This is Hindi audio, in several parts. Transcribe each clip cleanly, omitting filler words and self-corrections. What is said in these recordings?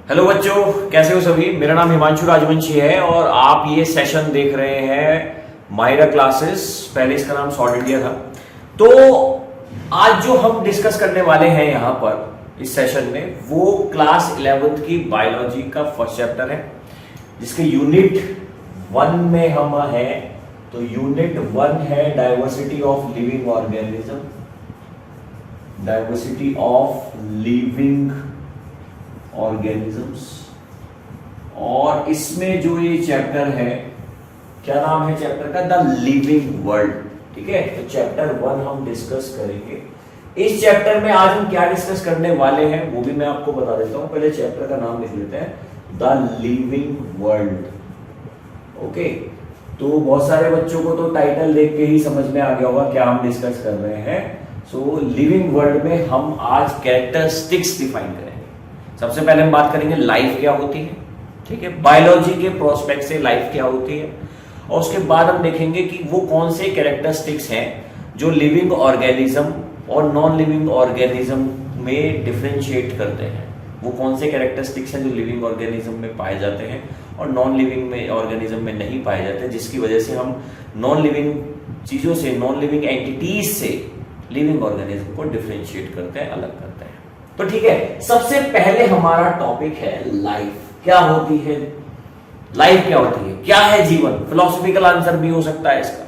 हेलो बच्चों, कैसे हो सभी। मेरा नाम हिमांशु राजवंशी है और आप ये सेशन देख रहे हैं माहिरा क्लासेस। पहले इसका नाम सॉर्ट इंडिया था। तो आज जो हम डिस्कस करने वाले हैं यहाँ पर इस सेशन में वो क्लास 11th की बायोलॉजी का फर्स्ट चैप्टर है, जिसके यूनिट 1 में हम हैं। तो यूनिट 1 है diversity of living organism, diversity of living organisms. और इसमें जो ये चैप्टर है, क्या नाम है चैप्टर का? The living world. ठीक है, तो चैप्टर 1 हम डिस्कस करेंगे। इस चैप्टर में आज हम क्या डिस्कस करने वाले हैं वो भी मैं आपको बता देता हूं। पहले चैप्टर का नाम लिख लेते हैं, द लिविंग वर्ल्ड। ओके, तो बहुत सारे बच्चों को तो टाइटल देख के ही समझ में आ गया होगा क्या हम डिस्कस कर रहे हैं। सो लिविंग वर्ल्ड में हम आज कैरेक्टरिस्टिक्स डिफाइन करेंगे। सबसे पहले हम बात करेंगे लाइफ क्या होती है। ठीक है, बायोलॉजी के प्रोस्पेक्ट से लाइफ क्या होती है, और उसके बाद हम देखेंगे कि वो कौन से कैरेक्टरिस्टिक्स हैं जो लिविंग ऑर्गेनिज्म और नॉन लिविंग ऑर्गेनिज्म में डिफरेंशिएट करते हैं। वो कौन से कैरेक्टरिस्टिक्स हैं जो लिविंग ऑर्गेनिज्म में पाए जाते हैं और नॉन लिविंग में ऑर्गेनिज्म में नहीं पाए जाते, जिसकी वजह से हम नॉन लिविंग चीजों से, नॉन लिविंग एंटिटीज से लिविंग ऑर्गेनिज्म को डिफरेंशिएट करते हैं, अलग करते हैं। तो ठीक है, सबसे पहले हमारा टॉपिक है लाइफ। क्या होती है लाइफ? क्या होती है, क्या है जीवन? फिलोसॉफिकल आंसर भी हो सकता है इसका,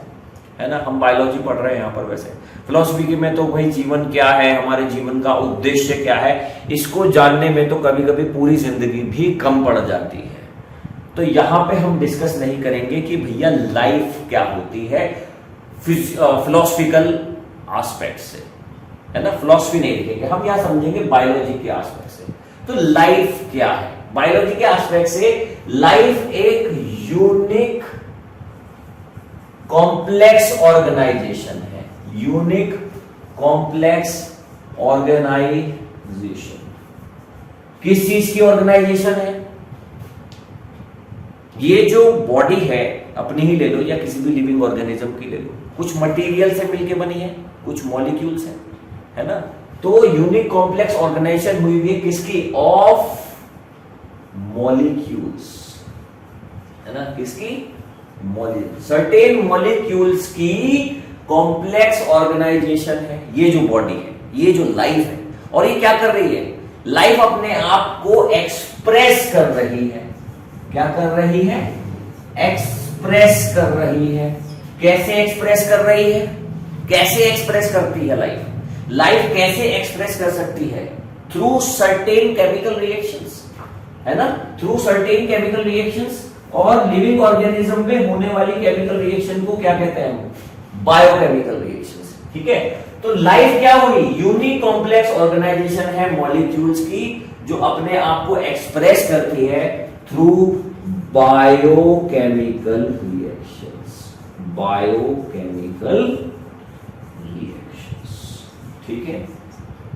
है ना। हम बायोलॉजी पढ़ रहे हैं यहाँ पर। वैसे फिलोसफी में तो भाई जीवन क्या है, हमारे जीवन का उद्देश्य क्या है, इसको जानने में तो कभी कभी पूरी जिंदगी भी कम पड़ जाती है। तो यहां पे हम डिस्कस नहीं करेंगे कि भैया लाइफ क्या होती है फिलोसफिकल एस्पेक्ट से, है ना। फिलोसफी नहीं लिखेंगे हम, यहां समझेंगे बायोलॉजी के एस्पेक्ट से। तो लाइफ क्या है बायोलॉजी के एस्पेक्ट से? लाइफ एक यूनिक कॉम्प्लेक्स ऑर्गेनाइजेशन है। यूनिक कॉम्प्लेक्स ऑर्गेनाइजेशन किस चीज की ऑर्गेनाइजेशन है? ये जो बॉडी है अपनी ही ले लो या किसी भी लिविंग ऑर्गेनिज्म की ले लो, कुछ मटेरियल से मिलकर बनी है, कुछ मॉलिक्यूल से, है ना। तो यूनिक कॉम्प्लेक्स ऑर्गेनाइजेशन हुई है किसकी? ऑफ मॉलिक्यूल्स, है ना। किसकी? मॉलिक्यूल, सर्टेन मॉलिक्यूल्स की कॉम्प्लेक्स ऑर्गेनाइजेशन है ये जो बॉडी है, ये जो लाइफ है। और ये क्या कर रही है? लाइफ अपने आप को एक्सप्रेस कर रही है। क्या कर रही है? एक्सप्रेस कर रही है। कैसे एक्सप्रेस कर रही है? कैसे एक्सप्रेस करती है लाइफ? लाइफ कैसे एक्सप्रेस कर सकती है? थ्रू सर्टेन केमिकल रिएक्शंस, है ना। Through certain chemical reactions. और लिविंग ऑर्गेनिज्म में होने वाली केमिकल रिएक्शन को क्या कहते हैं? Biochemical reactions. ठीक है, तो लाइफ क्या हुई? यूनिक कॉम्प्लेक्स ऑर्गेनाइजेशन है मॉलिक्यूल्स की, जो अपने आप को एक्सप्रेस करती है through biochemical reactions. Biochemical reactions, ठीक है।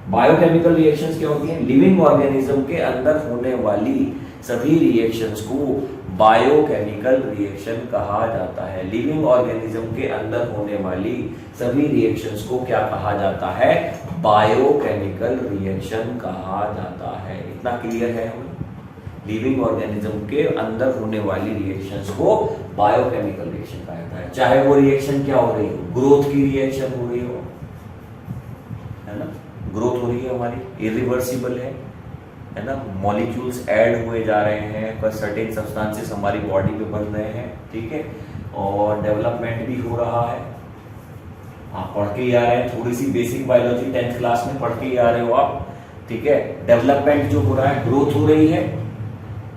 बायोकेमिकल रिएक्शंस क्या होती हैं? लिविंग ऑर्गेनिज्म के अंदर होने वाली सभी रिएक्शंस को बायोकेमिकल रिएक्शन कहा जाता है। लिविंग ऑर्गेनिज्म के अंदर होने वाली सभी रिएक्शंस को क्या कहा जाता है? बायोकेमिकल रिएक्शन कहा जाता है। इतना क्लियर है हमें? लिविंग ऑर्गेनिज्म के अंदर होने वाली रिएक्शंस को बायोकेमिकल रिएक्शन कहा जाता है। चाहे वो रिएक्शन क्या हो रही हो, ग्रोथ की रिएक्शन हो रही हो, है ना। ग्रोथ हो रही है हमारी, इरिवर्सिबल है ना। मॉलिक्यूल्स ऐड हुए जा रहे हैं, पर सर्टेन सब्सटेंसेस हमारी बॉडी पे बन रहे हैं, ठीक है। और डेवलपमेंट भी हो रहा है। आप पढ़ के ही आ रहे हैं, थोड़ी सी बेसिक बायोलॉजी 10th क्लास में पढ़ के ही आ रहे हो आप, ठीक है। डेवलपमेंट जो हो रहा है, ग्रोथ हो रही है,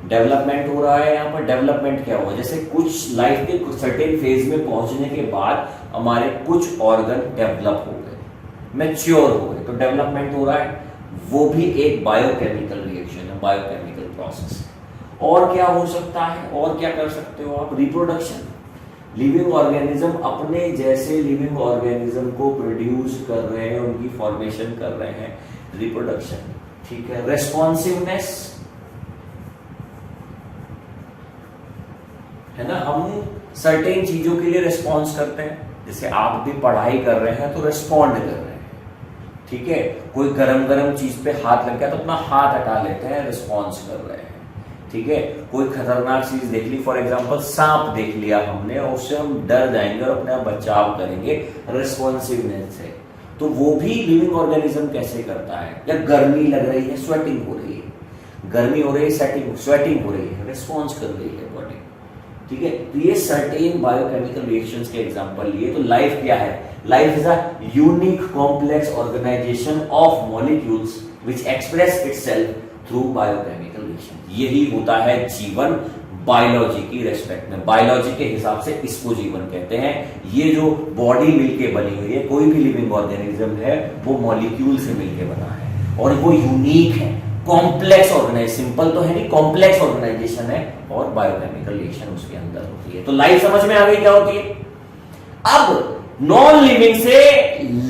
डेवलपमेंट हो रहा है। यहाँ पर डेवलपमेंट क्या हुआ? जैसे कुछ लाइफ के कुछ सर्टेन फेज में पहुंचने के बाद हमारे कुछ ऑर्गन डेवलप हो गए, मैच्योर हो गए, तो डेवलपमेंट हो रहा है। वो भी एक बायोकेमिकल रिएक्शन है, बायोकेमिकल प्रोसेस है। और क्या हो सकता है? और क्या कर सकते हो आप? रिप्रोडक्शन। लिविंग ऑर्गेनिज्म अपने जैसे लिविंग ऑर्गेनिज्म को प्रोड्यूस कर रहे हैं, उनकी फॉर्मेशन कर रहे हैं, रिप्रोडक्शन, ठीक है। रेस्पॉन्सिवनेस, है ना। हम सर्टेन चीजों के लिए रिस्पॉन्स करते हैं, जैसे आप भी पढ़ाई कर रहे हैं तो रिस्पॉन्ड कर रहे हैं, ठीक है। कोई गरम गरम चीज पे हाथ लग गया तो अपना हाथ हटा लेते हैं, रिस्पॉन्स कर रहे हैं। ठीक है, कोई खतरनाक चीज देख ली, फॉर एग्जांपल सांप देख लिया हमने और उससे हम डर जाएंगे और अपने आप बचाव करेंगे रिस्पॉन्सिवनेस से, तो वो भी लिविंग ऑर्गेनिज्म कैसे करता है। या गर्मी लग रही है, स्वेटिंग हो रही है, गर्मी हो रही है, स्वेटिंग हो रही है, रिस्पॉन्स कर रही है बॉडी, ठीक है। तो ये सर्टेन बायोकेमिकल रिएक्शंस के एग्जांपल लिए। तो लाइफ क्या है? Life is a unique complex organisation of molecules which express itself through biochemical reaction. यही होता है जीवन बायोलॉजी की रेस्पेक्ट में। बायोलॉजी के हिसाब से इसको जीवन कहते हैं। ये जो बॉडी मिलके बनी हुई है, कोई भी लिविंग ऑर्गेनिज्म है वो मॉलिक्यूल से मिलके बना है और वो यूनिक है, कॉम्प्लेक्स ऑर्गेनाइजेशन, सिंपल तो है नहीं, कॉम्प्लेक्स ऑर्गेनाइजेशन है और बायोकेमिकल रिएक्शन उसके अंदर होती है। तो लाइफ समझ में आ गई क्या होती है। अब नॉन लिविंग से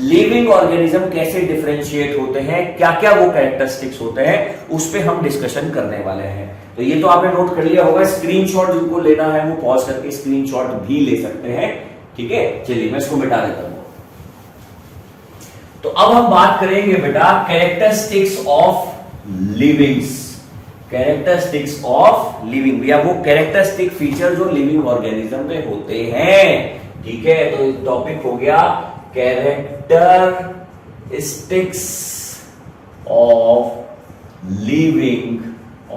लिविंग ऑर्गेनिज्म कैसे डिफरेंशिएट होते हैं, क्या क्या वो कैरेक्टरिस्टिक्स होते हैं, उस पे हम डिस्कशन करने वाले हैं। तो ये तो आपने नोट कर लिया होगा। स्क्रीनशॉट जिनको लेना है वो पॉज करके स्क्रीनशॉट भी ले सकते हैं, ठीक है। चलिए मैं इसको मिटा देता हूं। तो अब हम बात करेंगे बेटा characteristics of livings, characteristics of living, या वो कैरेक्टरिस्टिक फीचर जो लिविंग ऑर्गेनिज्म में होते हैं, ठीक है। तो टॉपिक हो गया कैरेक्टरिस्टिक्स ऑफ लिविंग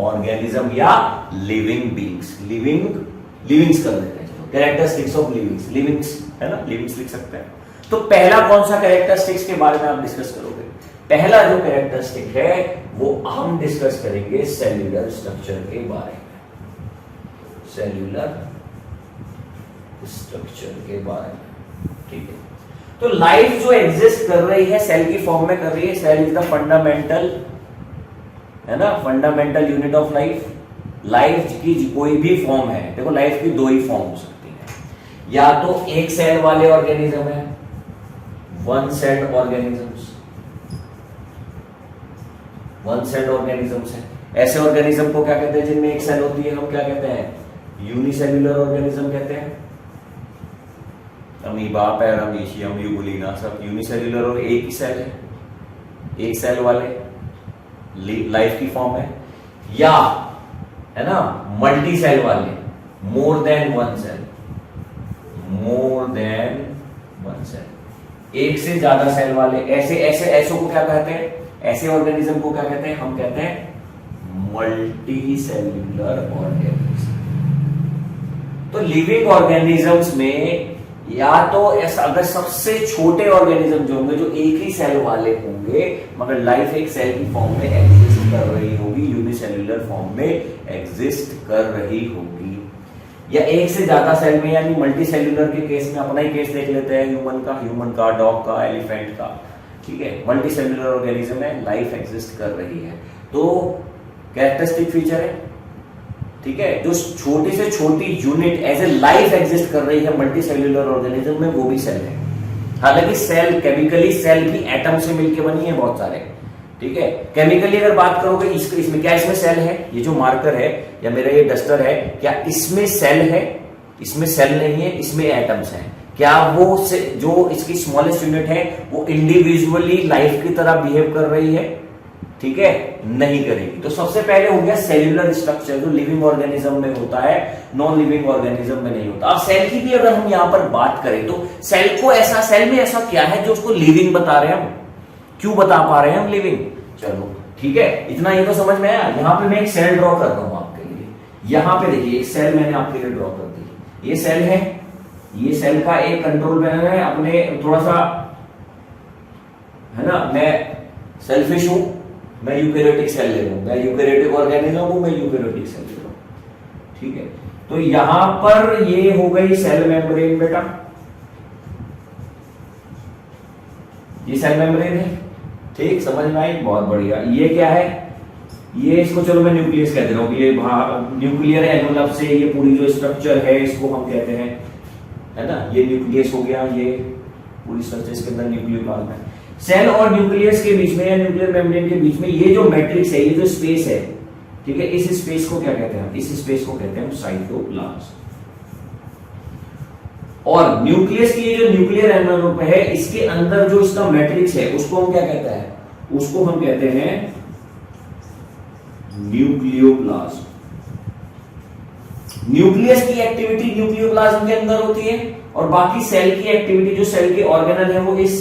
ऑर्गेनिज्म या लिविंग बीइंग्स। लिविंग्स कर देते हैं, चलो कैरेक्टरिस्टिक्स ऑफ लिविंग्स है ना, लिविंग्स लिख सकते हैं। तो पहला कौन सा कैरेक्टरिस्टिक्स के बारे में आप डिस्कस करोगे? पहला जो कैरेक्टरिस्टिक है वो हम डिस्कस करेंगे सेल्यूलर स्ट्रक्चर के बारे में, सेल्यूलर स्ट्रक्चर के बारे में, ठीक है। तो लाइफ जो एग्जिस्ट कर रही है सेल की फॉर्म में कर रही है। सेल इज द फंडामेंटल, है ना, fundamental unit of life. Life की कोई भी फॉर्म है, देखो लाइफ की दो ही फॉर्म हो सकती है, या तो एक सेल वाले ऑर्गेनिज्म है, one cell organisms, one cell organisms है। ऐसे ऑर्गेनिज्म को क्या कहते हैं जिनमें एक सेल होती है, हम क्या कहते हैं? यूनिसेल्यूलर ऑर्गेनिज्म कहते हैं। अमीबा, पैरामीशियम, यूबुलिना सब यूनिसेल्यूलर और एक ही सेल है, एक सेल वाले लाइफ की फॉर्म है। या है ना मल्टी सेल वाले, more than one cell, more than one cell, एक से ज्यादा सेल वाले। ऐसे ऐसे ऐसों को क्या कहते हैं? ऐसे ऑर्गेनिज्म को क्या कहते हैं? हम कहते हैं मल्टी सेल्यूलर ऑर्गेनिज्म। तो लिविंग ऑर्गेनिजम्स में या तो ऐसा, अगर सबसे छोटे ऑर्गेनिज्म जो होंगे जो एक ही सेल वाले होंगे मगर लाइफ एक सेल की फॉर्म में एग्जिस्ट कर रही होगी, यूनिसेल्यूलर फॉर्म में एग्जिस्ट कर रही होगी, या एक से ज्यादा सेल में, यानी मल्टी सेल्यूलर के केस में अपना ही केस देख लेते हैं, ह्यूमन का, डॉग का, एलिफेंट का, ठीक है। मल्टी सेल्यूलर ऑर्गेनिज्म में लाइफ एग्जिस्ट कर रही है, तो कैरेक्टरिस्टिक फीचर है, ठीक है। जो छोटी से छोटी unit as a life exist कर रही है मल्टी सेल्यूलर ऑर्गेनिज्म में, वो भी सेल है। हालांकि सेल केमिकली, सेल भी एटम से मिलकर बनी है बहुत सारे, ठीक है। केमिकली अगर बात करोगे इसमें क्या, इसमें सेल है, ये जो मार्कर है या मेरा ये डस्टर है, क्या इसमें सेल है? इसमें सेल नहीं है, इसमें एटम्स हैं। क्या वो जो इसकी स्मॉलेस्ट यूनिट है वो इंडिविजुअली लाइफ की तरह बिहेव कर रही है? ठीक है, नहीं करेगी। तो सबसे पहले हो गया सेल्यूलर स्ट्रक्चर जो लिविंग ऑर्गेनिज्म में होता है, नॉन लिविंग ऑर्गेनिज्म में नहीं होता। अब सेल की भी अगर हम यहां पर बात करें तो सेल को ऐसा, सेल में ऐसा क्या है जो उसको लिविंग बता रहे हैं हम? क्यों बता पा रहे हैं हम लिविंग? चलो ठीक है, इतना ये तो समझ में आया। यहां पे मैं एक सेल ड्रॉ करता हूं आपके लिए। यहां पे देखिए एक सेल मैंने आपके लिए ड्रॉ कर दी। ये सेल है, ये सेल का एक कंट्रोल पैनल है। अपने थोड़ा सा है ना, मैं सेल्फिश हूं, मैं यूकैरियोटिक सेल ले लूं, मैं यूकैरियोटिक ऑर्गेनिज्म हूं, मैं यूकैरियोटिक सेल ले लूं, ठीक है। तो यहां पर ये हो गई सेल मेम्ब्रेन बेटा, ये सेल मेम्ब्रेन है, ठीक, समझ में आई? बहुत बढ़िया। ये क्या है? ये इसको चलो मैं न्यूक्लियस कह दे रहा हूं। ये न्यूक्लियर एनवलप से ये पूरी जो स्ट्रक्चर है इसको हम कहते हैं, है ना, ये न्यूक्लियस हो गया। ये पूरी स्ट्रक्चर इसके अंदर न्यूक्लियोप्लाज्म है। सेल और न्यूक्लियस के बीच में या न्यूक्लियर मेम्ब्रेन के बीच में ये जो मैट्रिक्स है, ये जो स्पेस है, ठीक है, इस स्पेस को क्या कहते हैं? इस स्पेस को कहते हैं साइटोप्लाज्म। और न्यूक्लियस की ये जो न्यूक्लियर एनवलप है, इसके अंदर जो इसका मैट्रिक्स है उसको हम क्या कहते हैं? उसको हम कहते हैं न्यूक्लियोप्लाज्म। न्यूक्लियस की एक्टिविटी न्यूक्लियोप्लाज्म के अंदर होती है और बाकी सेल की एक्टिविटी जो सेल के ऑर्गेनल है वो इस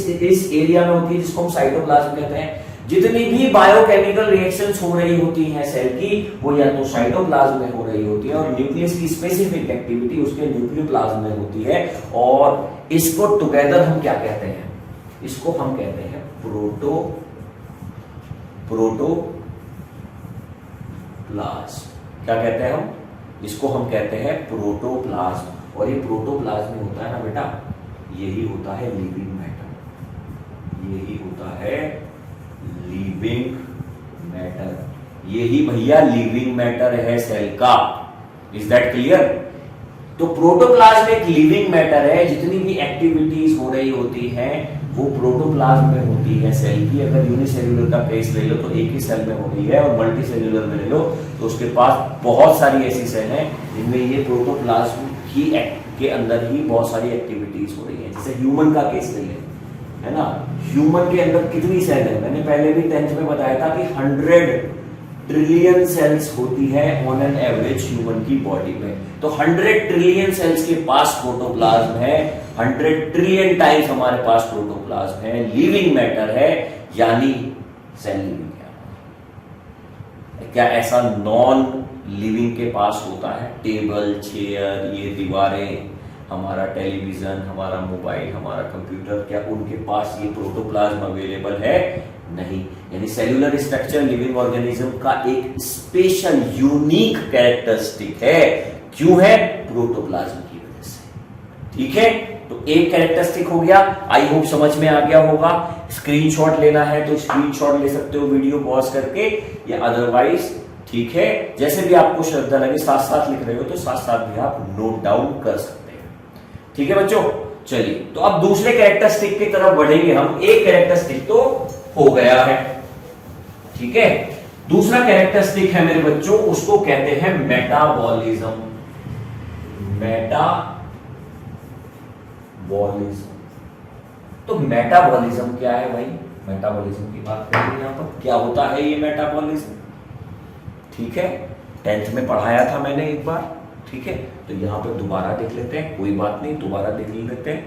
एरिया में होती है जिसको हम साइटोप्लाज्म कहते हैं। जितनी भी बायोकेमिकल रिएक्शंस हो रही होती हैं सेल की वो या तो साइटोप्लाज्म में हो रही होती है और न्यूक्लियस की स्पेसिफिक एक्टिविटी उसके न्यूक्लियोप्लाज्म में होती है। और इसको टुगेदर हम क्या कहते हैं, इसको हम कहते हैं प्रोटोप्लाज्म। क्या कहते हैं हम, इसको हम कहते हैं प्रोटोप्लाज्म। और ये प्रोटोप्लाज्म में होता है ना बेटा, यही होता है लिविंग मैटर, यही होता है लिविंग मैटर, यही भैया लिविंग मैटर है सेल का। Is that clear? तो प्रोटोप्लाज्म एक लिविंग मैटर है, जितनी भी एक्टिविटीज हो रही होती हैं वो प्रोटोप्लाज्म में होती है सेल की। अगर यूनिसेल्यूलर का केस ले लो तो एक ही सेल में हो रही है और मल्टी सेल्यूलर में ले लो तो उसके पास बहुत सारी ऐसी सेल हैं जिनमें ये प्रोटोप्लाज्म की के अंदर ही बहुत सारी एक्टिविटीज हो रही है। जैसे ह्यूमन का केस ले लें, है ना, ह्यूमन के अंदर कितनी सेल है? मैंने पहले भी 10th में बताया था कि 100 ट्रिलियन सेल्स होती है ऑन एन एवरेज ह्यूमन की बॉडी में। तो 100 ट्रिलियन सेल्स के पास प्रोटोप्लाज्म है, 100 ट्रिलियन टाइम्स हमारे पास प्रोटोप्लाज्म है, लिविंग मैटर है, यानी सेल लिविंग है। क्या ऐसा नॉन लिविंग के पास होता है? टेबल, चेयर, ये दीवारें, हमारा टेलीविजन, हमारा मोबाइल, हमारा कंप्यूटर, क्या उनके पास ये प्रोटोप्लाज्म अवेलेबल है? नहीं। यानी सेल्यूलर स्ट्रक्चर लिविंग ऑर्गेनिज्म का एक स्पेशल यूनिक कैरेक्टरिस्टिक है। क्यों है? प्रोटोप्लाज्म की वजह से। ठीक है, तो एक कैरेक्टरिस्टिक हो गया। आई होप समझ में आ गया होगा। स्क्रीनशॉट लेना है तो स्क्रीनशॉट ले सकते हो वीडियो पॉज करके, या अदरवाइज ठीक है जैसे भी आपको श्रद्धा लगे, साथ साथ लिख रहे हो तो साथ साथ भी आप नोट डाउन कर सकते हैं। ठीक है बच्चों, चलिए तो अब दूसरे कैरेक्टरिस्टिक की तरफ बढ़ेंगे हम। एक कैरेक्टरिस्टिक तो हो गया है, ठीक है। दूसरा कैरेक्टरिस्टिक है मेरे बच्चों, उसको कहते हैं मेटाबॉलिज्म। मेटाबॉलिज्म। तो मेटाबॉलिज्म क्या है भाई? मेटाबॉलिज्म की बात करेंगे यहां पर। क्या होता है ये मेटाबॉलिज्म? ठीक है, 10th में पढ़ाया था मैंने एक बार, ठीक है, तो यहां पर दोबारा देख लेते हैं, कोई बात नहीं, दोबारा देख लेते हैं।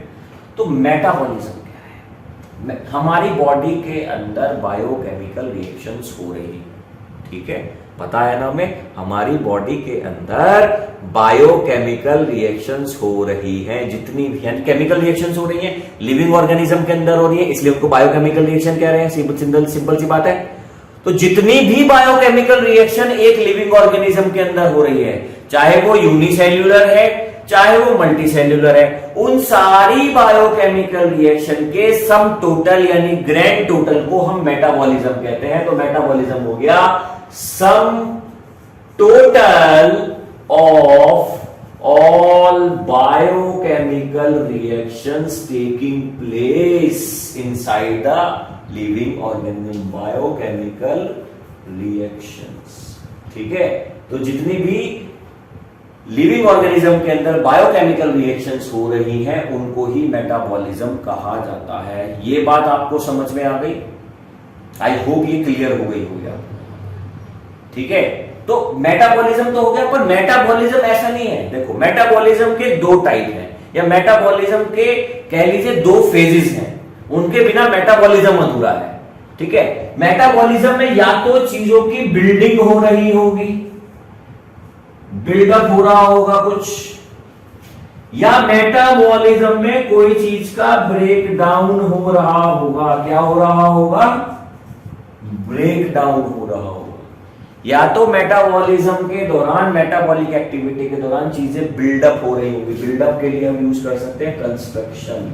तो मेटाबॉलिज्म क्या है? हमारी बॉडी के अंदर बायोकेमिकल रिएक्शंस हो रही है, ठीक है, पता है ना हमें, हमारी बॉडी के अंदर बायोकेमिकल रिएक्शंस हो रही हैं। जितनी भी केमिकल रिएक्शंस हो रही हैं लिविंग ऑर्गेनिज्म के अंदर हो रही है, इसलिए उसको बायोकेमिकल रिएक्शन कह रहे हैं। सिंपल सी बात है। तो जितनी भी बायोकेमिकल रिएक्शन एक लिविंग ऑर्गेनिज्म के अंदर हो रही है, चाहे वो यूनिसेल्यूलर है चाहे वो मल्टीसेल्यूलर है, उन सारी बायोकेमिकल रिएक्शन के सम टोटल यानी ग्रैंड टोटल को हम मेटाबॉलिज्म कहते हैं। तो मेटाबॉलिज्म हो गया sum total of all biochemical reactions taking place inside the living organism. Biochemical reactions, ठीक है। तो जितनी भी लिविंग ऑर्गेनिज्म के अंदर बायोकेमिकल रिएक्शंस हो रही हैं उनको ही मेटाबॉलिज्म कहा जाता है। ये बात आपको समझ में आ गई? आई होप ये क्लियर हो गई होगी आपको, ठीक है। तो मेटाबॉलिज्म तो हो गया, पर मेटाबॉलिज्म ऐसा नहीं है। देखो, मेटाबॉलिज्म के दो टाइप हैं, या मेटाबॉलिज्म के कह लीजिए दो फेजेस हैं, उनके बिना मेटाबॉलिज्म अधूरा है, ठीक है। मेटाबॉलिज्म में या तो चीजों की बिल्डिंग हो रही होगी, बिल्डअप हो रहा होगा कुछ, या मेटाबॉलिज्म में कोई चीज का ब्रेक डाउन हो रहा होगा। क्या हो रहा होगा? ब्रेक डाउन हो रहा होगा। या तो मेटाबॉलिज्म के दौरान, मेटाबॉलिक एक्टिविटी के दौरान चीजें बिल्डअप हो रही होगी। बिल्डअप के लिए हम यूज कर सकते हैं कंस्ट्रक्शन,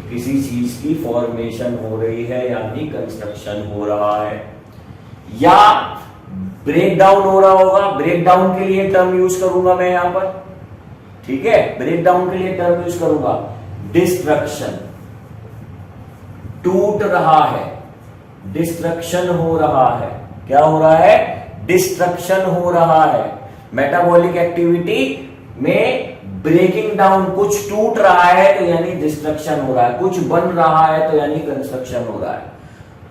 किसी चीज की फॉर्मेशन हो रही है यानी कंस्ट्रक्शन हो रहा है। या ब्रेक डाउन हो रहा होगा, ब्रेक डाउन के लिए टर्म यूज करूंगा मैं यहां पर, ठीक है, ब्रेक डाउन के लिए टर्म यूज करूंगा डिस्ट्रक्शन। टूट रहा है, डिस्ट्रक्शन हो रहा है। क्या हो रहा है? डिस्ट्रक्शन हो रहा है। मेटाबॉलिक एक्टिविटी में ब्रेकिंग डाउन, कुछ टूट रहा है तो यानी डिस्ट्रक्शन हो रहा है, कुछ बन रहा है तो यानी कंस्ट्रक्शन हो रहा है।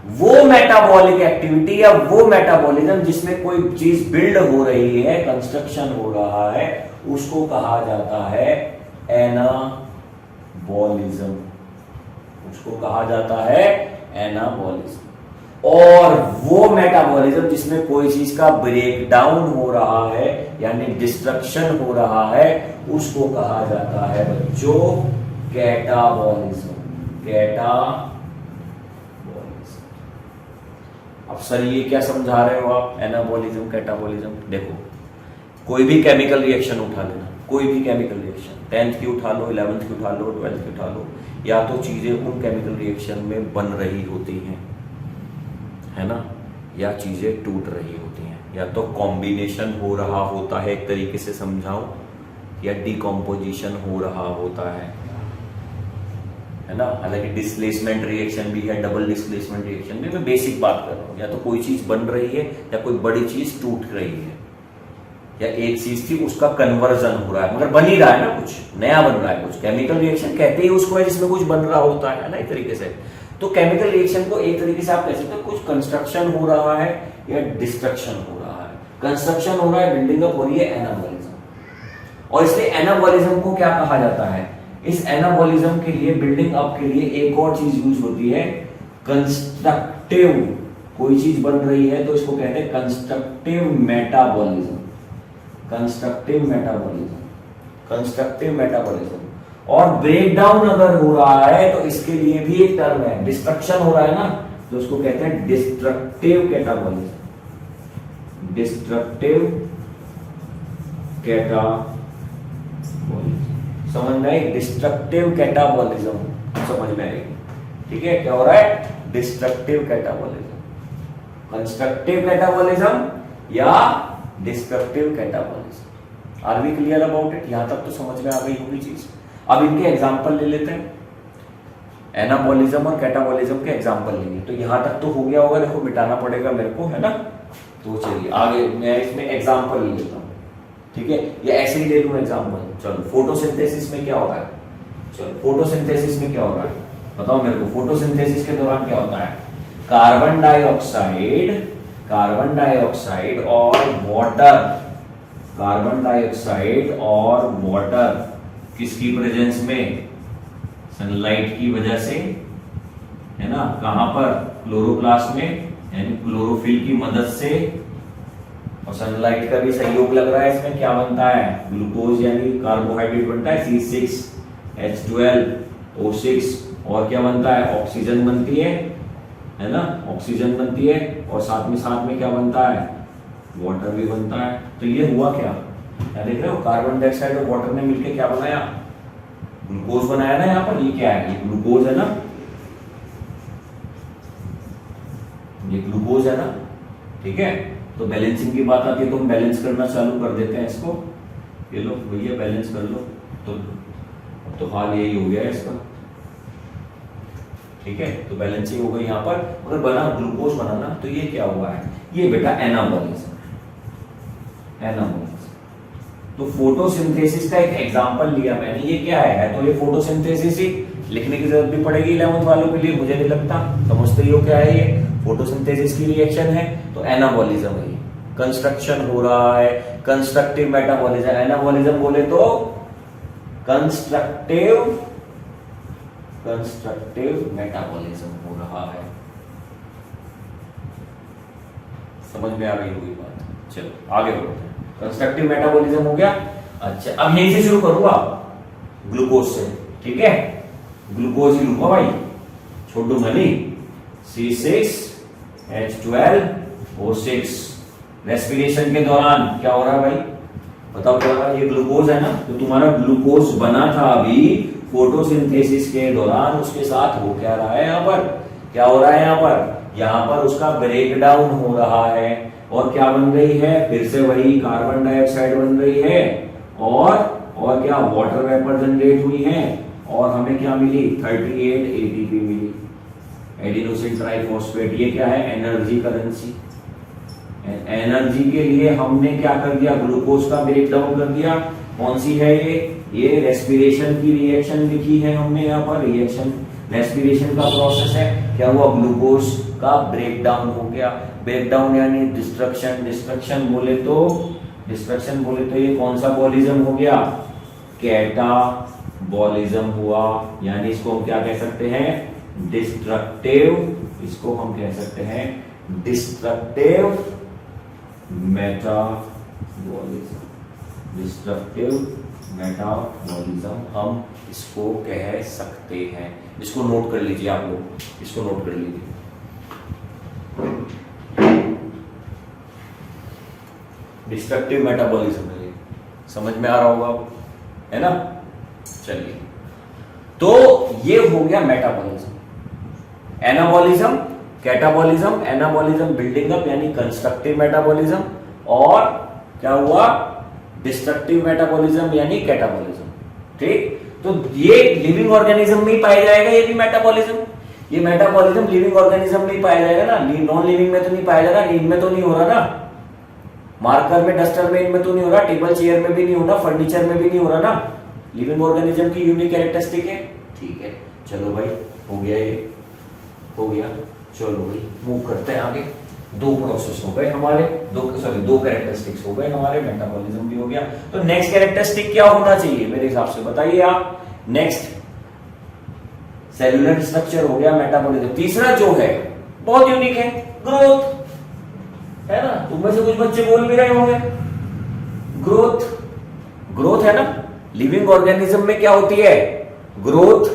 वो मेटाबॉलिक एक्टिविटी या वो मेटाबॉलिज्म जिसमें कोई चीज बिल्ड हो रही है, कंस्ट्रक्शन हो रहा है, उसको कहा जाता है एनाबॉलिज्म। उसको कहा जाता है एनाबॉलिज्म। और वो मेटाबॉलिज्म जिसमें कोई चीज का ब्रेक डाउन हो रहा है यानी डिस्ट्रक्शन हो रहा है, उसको कहा जाता है बच्चों कैटाबॉलिज्म। कैटाबॉलिज्म। अब सर ये क्या समझा रहे हो आप, एनाबॉलिज्म कैटाबॉलिज्म? देखो, कोई भी केमिकल रिएक्शन उठा लेना, कोई भी केमिकल रिएक्शन, 10th की उठा लो, 11th की उठा लो, 12th की उठा लो, या तो चीजें उन केमिकल रिएक्शन में बन रही होती हैं, है ना, या चीजें टूट रही होती हैं, या तो कॉम्बिनेशन हो रहा होता है, एक तरीके से समझाऊं, या डिकम्पोजिशन हो रहा होता है ना। हालांकि डिस्प्लेसमेंट रिएक्शन भी है, डबल डिस्प्लेसमेंट रिएक्शन भी, मैं बेसिक बात कर रहा हूं, या तो कोई चीज बन रही है या कोई बड़ी चीज टूट रही है, या एक चीज थी उसका कन्वर्जन हो रहा है, मगर बन ही रहा है ना, कुछ नया बन रहा है। कुछ केमिकल रिएक्शन कहते ही उसको है जिसमें कुछ बन रहा होता है ना, एक तरीके से। तो केमिकल रिएक्शन को एक तरीके से आप कह सकते हो कुछ कंस्ट्रक्शन हो रहा है या डिस्ट्रक्शन हो रहा है। कंस्ट्रक्शन हो रहा है, बिल्डिंग अप हो रही है, एनाबॉलिज्म। और इसलिए एनाबॉलिज्म को क्या कहा जाता है, इस एनाबॉलिज्म के लिए, बिल्डिंग अप के लिए एक और चीज यूज होती है, कंस्ट्रक्टिव। कोई चीज बन रही है तो इसको कहते हैं constructive metabolism. Constructive metabolism, constructive metabolism. और ब्रेकडाउन अगर हो रहा है तो इसके लिए भी एक टर्म है, डिस्ट्रक्शन हो रहा है ना, तो उसको कहते हैं डिस्ट्रक्टिव कैटाबॉलिज्म। डिस्ट्रक्टिव कैटाबॉलिज्म समझ में आई? डिस्ट्रक्टिव कैटाबॉलिज्म समझ में आएगी, ठीक है? क्या हो रहा है? डिस्ट्रक्टिव कैटाबॉलिज्म, कंस्ट्रक्टिव कैटाबॉलिज्म या destructive catabolism. Are we clear about it? यहां तक तो समझ में आ गई होगी चीज। अब इनके एग्जांपल ले लेते हैं, एनाबॉलिज्म और कैटाबॉलिज्म के एग्जांपल लेंगे। तो यहां तक तो हो गया होगा, देखो मिटाना पड़ेगा मेरे को, है ना। तो चलिए आगे मैं इसमें एग्जांपल ले लेता हूं, ठीक है? या ऐसे ही ले लूं एग्जांपल। चलो, फोटोसिंथेसिस में क्या हो रहा है? चलो, फोटोसिंथेसिस में क्या हो रहा है बताओ मेरे को। फोटोसिंथेसिस के दौरान क्या होता है? कार्बन डाइऑक्साइड और वाटर, कार्बन डाइऑक्साइड और वाटर किसकी प्रेजेंस में? सनलाइट की वजह से, है ना। कहां पर? क्लोरोप्लास्ट में, यानी क्लोरोफिल की मदद से। और सनलाइट का भी सहयोग लग रहा है इसमें। क्या बनता है? ग्लूकोज यानी कार्बोहाइड्रेट बनता है, C6H12O6। और क्या बनता है? ऑक्सीजन बनती है ना, ऑक्सीजन बनती है। और साथ में क्या बनता है? वाटर भी बनता है। तो ये हुआ क्या देख रहे हो? कार्बन डाइऑक्साइड और वाटर ने मिलकर क्या बनाया? ग्लूकोज बनाया ना। यहाँ पर ये क्या है? ये ग्लूकोज है ना, ये ग्लूकोज है ना, ठीक है। तो बैलेंसिंग की बात आती है तो हम बैलेंस करना चालू कर देते हैं इसको। ये लो भैया बैलेंस कर लो। तो हाल यही हो गया इसका, ठीक है। तो बैलेंसिंग हो गई यहाँ पर, अगर बना ग्लूकोज बनाना। तो ये क्या हुआ है? ये बेटा एनाबॉलिज्म, एनाबॉलिज्म। तो फोटोसिंथेसिस का एक एग्जांपल लिया मैंने। ये क्या है? तो ये फोटोसिंथेसिस ही लिखने की जरूरत भी पड़ेगी 11th वालों के लिए, मुझे नहीं लगता। समझते ही हो क्या है ये? फोटोसिंथेसिस की रिएक्शन है, तो एनाबॉलिज्म है। कंस्ट्रक्शन हो रहा है, कंस्ट्रक्टिव मेटाबॉलिज्म। एनाबॉलिज्म बोले तो कंस्ट्रक्टिव मेटाबॉलिज्म हो रहा है। समझ में आ गई होगी बात? चलो आगे बढ़ते हैं। कंस्ट्रक्टिव मेटाबॉलिज्म हो गया। अच्छा, अब यहीं से शुरू करूंगा, ग्लूकोज से, ठीक है। ग्लूकोज ही लूंगा भाई, छोटू मनी। C6H12O6 रेस्पिरेशन के दौरान क्या हो रहा है भाई? बताओ क्या हो रहा है? ये ग्लूकोज है ना, तो तुम्हारा ग्लूकोज बना था अभी फोटोसिंथेसिस के दौरान। उसके साथ हो क्या रहा है? यहाँ पर क्या हो रहा है? यहाँ पर उसका ब्रेक डाउन हो रहा है। और क्या बन रही है? फिर से वही कार्बन डाइऑक्साइड बन रही है। और क्या? वाटर वेपर जनरेट हुई है। और हमें क्या मिली? 38 ATP मिली, एडिनोसिन ट्राइफॉस्फेट। ये क्या है? Energy currency. एनर्जी के लिए हमने क्या कर दिया? ग्लूकोज का ब्रेक डाउन कर दिया। कौन सी है ये रेस्पिरेशन की रिएक्शन लिखी है हमने यहाँ पर। रिएक्शन रेस्पिरेशन का प्रोसेस है। क्या हुआ? ग्लूकोज का ब्रेकडाउन हो गया। ब्रेकडाउन यानी डिस्ट्रक्शन, डिस्ट्रक्शन बोले तो ये कौन सा बॉलिज्म हो गया? कैटाबॉलिज्म हुआ। यानी इसको हम क्या कह सकते हैं? डिस्ट्रक्टिव। इसको हम कह सकते हैं डिस्ट्रक्टिव मेटाबॉलिज्म। डिस्ट्रक्टिव मेटाबॉलिज्म हम इसको कह सकते हैं। इसको नोट कर लीजिए आप लोग, इसको नोट कर लीजिए। डिस्ट्रक्टिव मेटाबॉलिज्म है, समझ में आ रहा होगा, है ना? चलिए, तो ये हो गया metabolism. Anabolism, catabolism, anabolism building up यानी कंस्ट्रक्टिव मेटाबॉलिज्म, और क्या हुआ? डिस्ट्रक्टिव मेटाबॉलिज्म यानी कैटाबॉलिज्म। ठीक, तो ये लिविंग ऑर्गेनिज्म में ही पाया जाएगा, ये भी मेटाबॉलिज्म। ये मेटाबॉलिज्म लिविंग ऑर्गेनिज्म में ही पाया जाएगा ना, नॉन लिविंग में तो नहीं पाया जाएगा। नींद में तो नहीं हो रहा ना, मार्कर में, डस्टर में, इनमें तो नहीं हो रहा, टेबल चेयर में भी नहीं हो रहा, फर्नीचर में भी नहीं हो रहा ना। लिविंग ऑर्गेनिज्म की यूनिक कैरेक्टरिस्टिक है। ठीक है, चलो भाई, हो गया, ये हो गया। चलो भाई, मूव करते हैं आगे। दो प्रोसेस हो गए हमारे, दो कैरेक्टरिस्टिक्स हो गए हमारे, मेटाबॉलिज्म भी हो गया। तो नेक्स्ट कैरेक्टरिस्टिक क्या होना चाहिए मेरे हिसाब से, बताइए आप। नेक्स्ट सेलुलर स्ट्रक्चर हो गया, मेटाबॉलिज्म। तीसरा जो है बहुत यूनिक है, ग्रोथ, है ना? तुम में से कुछ बच्चे बोल भी रहे होंगे ग्रोथ। ग्रोथ है ना, लिविंग ऑर्गेनिज्म में क्या होती है? ग्रोथ,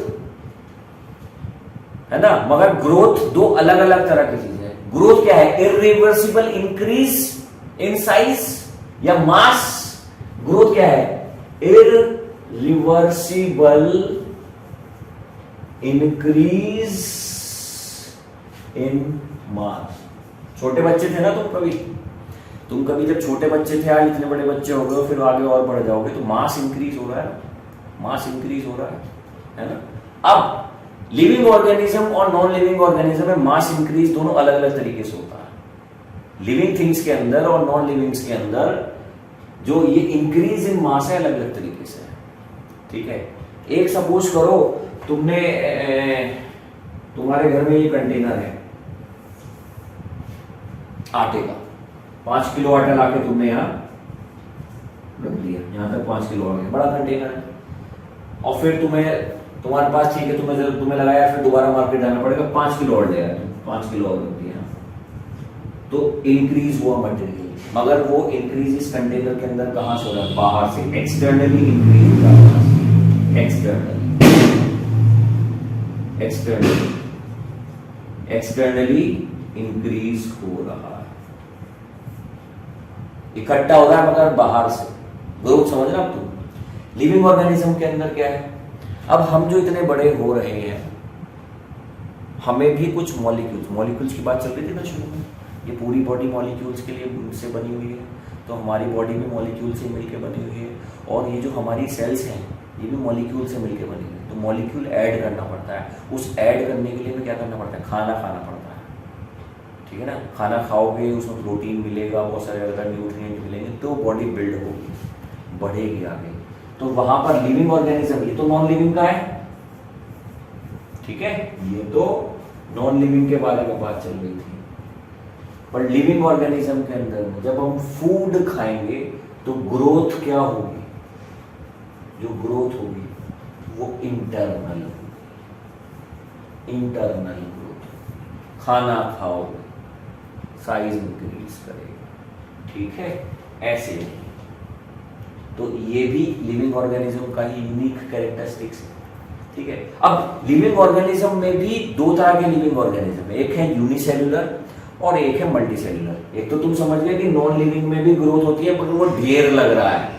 है ना? मगर ग्रोथ दो अलग अलग तरह की चीजें है। ग्रोथ क्या है? इरिवर्सिबल इंक्रीज इन साइज या मास। ग्रोथ क्या है? इरिवर्सिबल इंक्रीज इन मास। छोटे बच्चे थे ना तुम कभी जब छोटे बच्चे थे, आज इतने बड़े बच्चे हो गए, फिर आगे और बढ़ जाओगे, तो मास इंक्रीज हो रहा है, मास इंक्रीज हो रहा है ना? अब लिविंग ऑर्गेनिज्म और नॉन लिविंग ऑर्गेनिज्म में मास इंक्रीज दोनों अलग अलग तरीके से होता है। लिविंग थिंग्स के अंदर और नॉन लिविंग्स के अंदर जो ये इंक्रीज इन मास है, अलग अलग तरीके से है। ठीक है, एक सपोज करो तुमने तुम्हारे घर में ये कंटेनर है आटे का, 5 किलो आटा लाके तुमने यहां रख दिया, यहां तक 5 किलो आ गया, बड़ा कंटेनर है। और फिर तुम्हारे पास, ठीक है, तुम्हें लगाया, फिर दोबारा मार्केट जाना पड़ेगा, 5 किलो और ले आया, 5 किलो और रख दिया, तो इंक्रीज हुआ मटेरियल। मगर वो इंक्रीज इस कंटेनर के अंदर कहां से हो रहा है? बाहर से, एक्सटर्नली इंक्रीज हो रहा है, एक्सटर्नली इंक्रीज हो रहा है, इकट्ठा हो रहा है मगर बाहर से। ग्रोथ समझ रहे हो तुम? लिविंग ऑर्गेनिज्म के अंदर क्या है? अब हम जो इतने बड़े हो रहे हैं, हमें भी कुछ मॉलिक्यूल्स की बात चल रही थी ना शुरू में, ये पूरी बॉडी मॉलिक्यूल्स के लिए से बनी हुई है, तो हमारी बॉडी भी मॉलिक्यूल से मिलकर बनी हुई है, और ये जो हमारी सेल्स हैं ये भी मॉलिक्यूल से मिलकर बनी हुई है। तो मॉलिक्यूल ऐड करना पड़ता है, उस ऐड करने के लिए हमें क्या करना पड़ता है? खाना खाना पड़ता है। ठीक है ना? खाना खाओगे, उसमें प्रोटीन मिलेगा, बहुत सारे अलग न्यूट्रिएंट मिलेंगे, तो बॉडी बिल्ड होगी, बढ़ेगी आगे। तो वहां पर लिविंग ऑर्गेनिज्म, ये तो नॉन लिविंग का है, ठीक है, ये तो नॉन लिविंग के बारे में बात चल रही थी। पर लिविंग ऑर्गेनिज्म के अंदर जब हम फूड खाएंगे तो ग्रोथ क्या होगी? जो ग्रोथ होगी वो इंटरनल ग्रोथ। खाना खाओगे, साइज इंक्रीज करेगा, ठीक है, ऐसे ही। तो ये भी लिविंग ऑर्गेनिज्म का ही यूनिक कैरेक्टरिस्टिक्स है। ठीक है, अब लिविंग ऑर्गेनिज्म में भी दो तरह के लिविंग ऑर्गेनिज्म है, एक है यूनिसेल्युलर और एक है मल्टीसेल्युलर। एक तो तुम समझ गए कि नॉन लिविंग में भी ग्रोथ होती है, पर वो ढेर लग रहा है,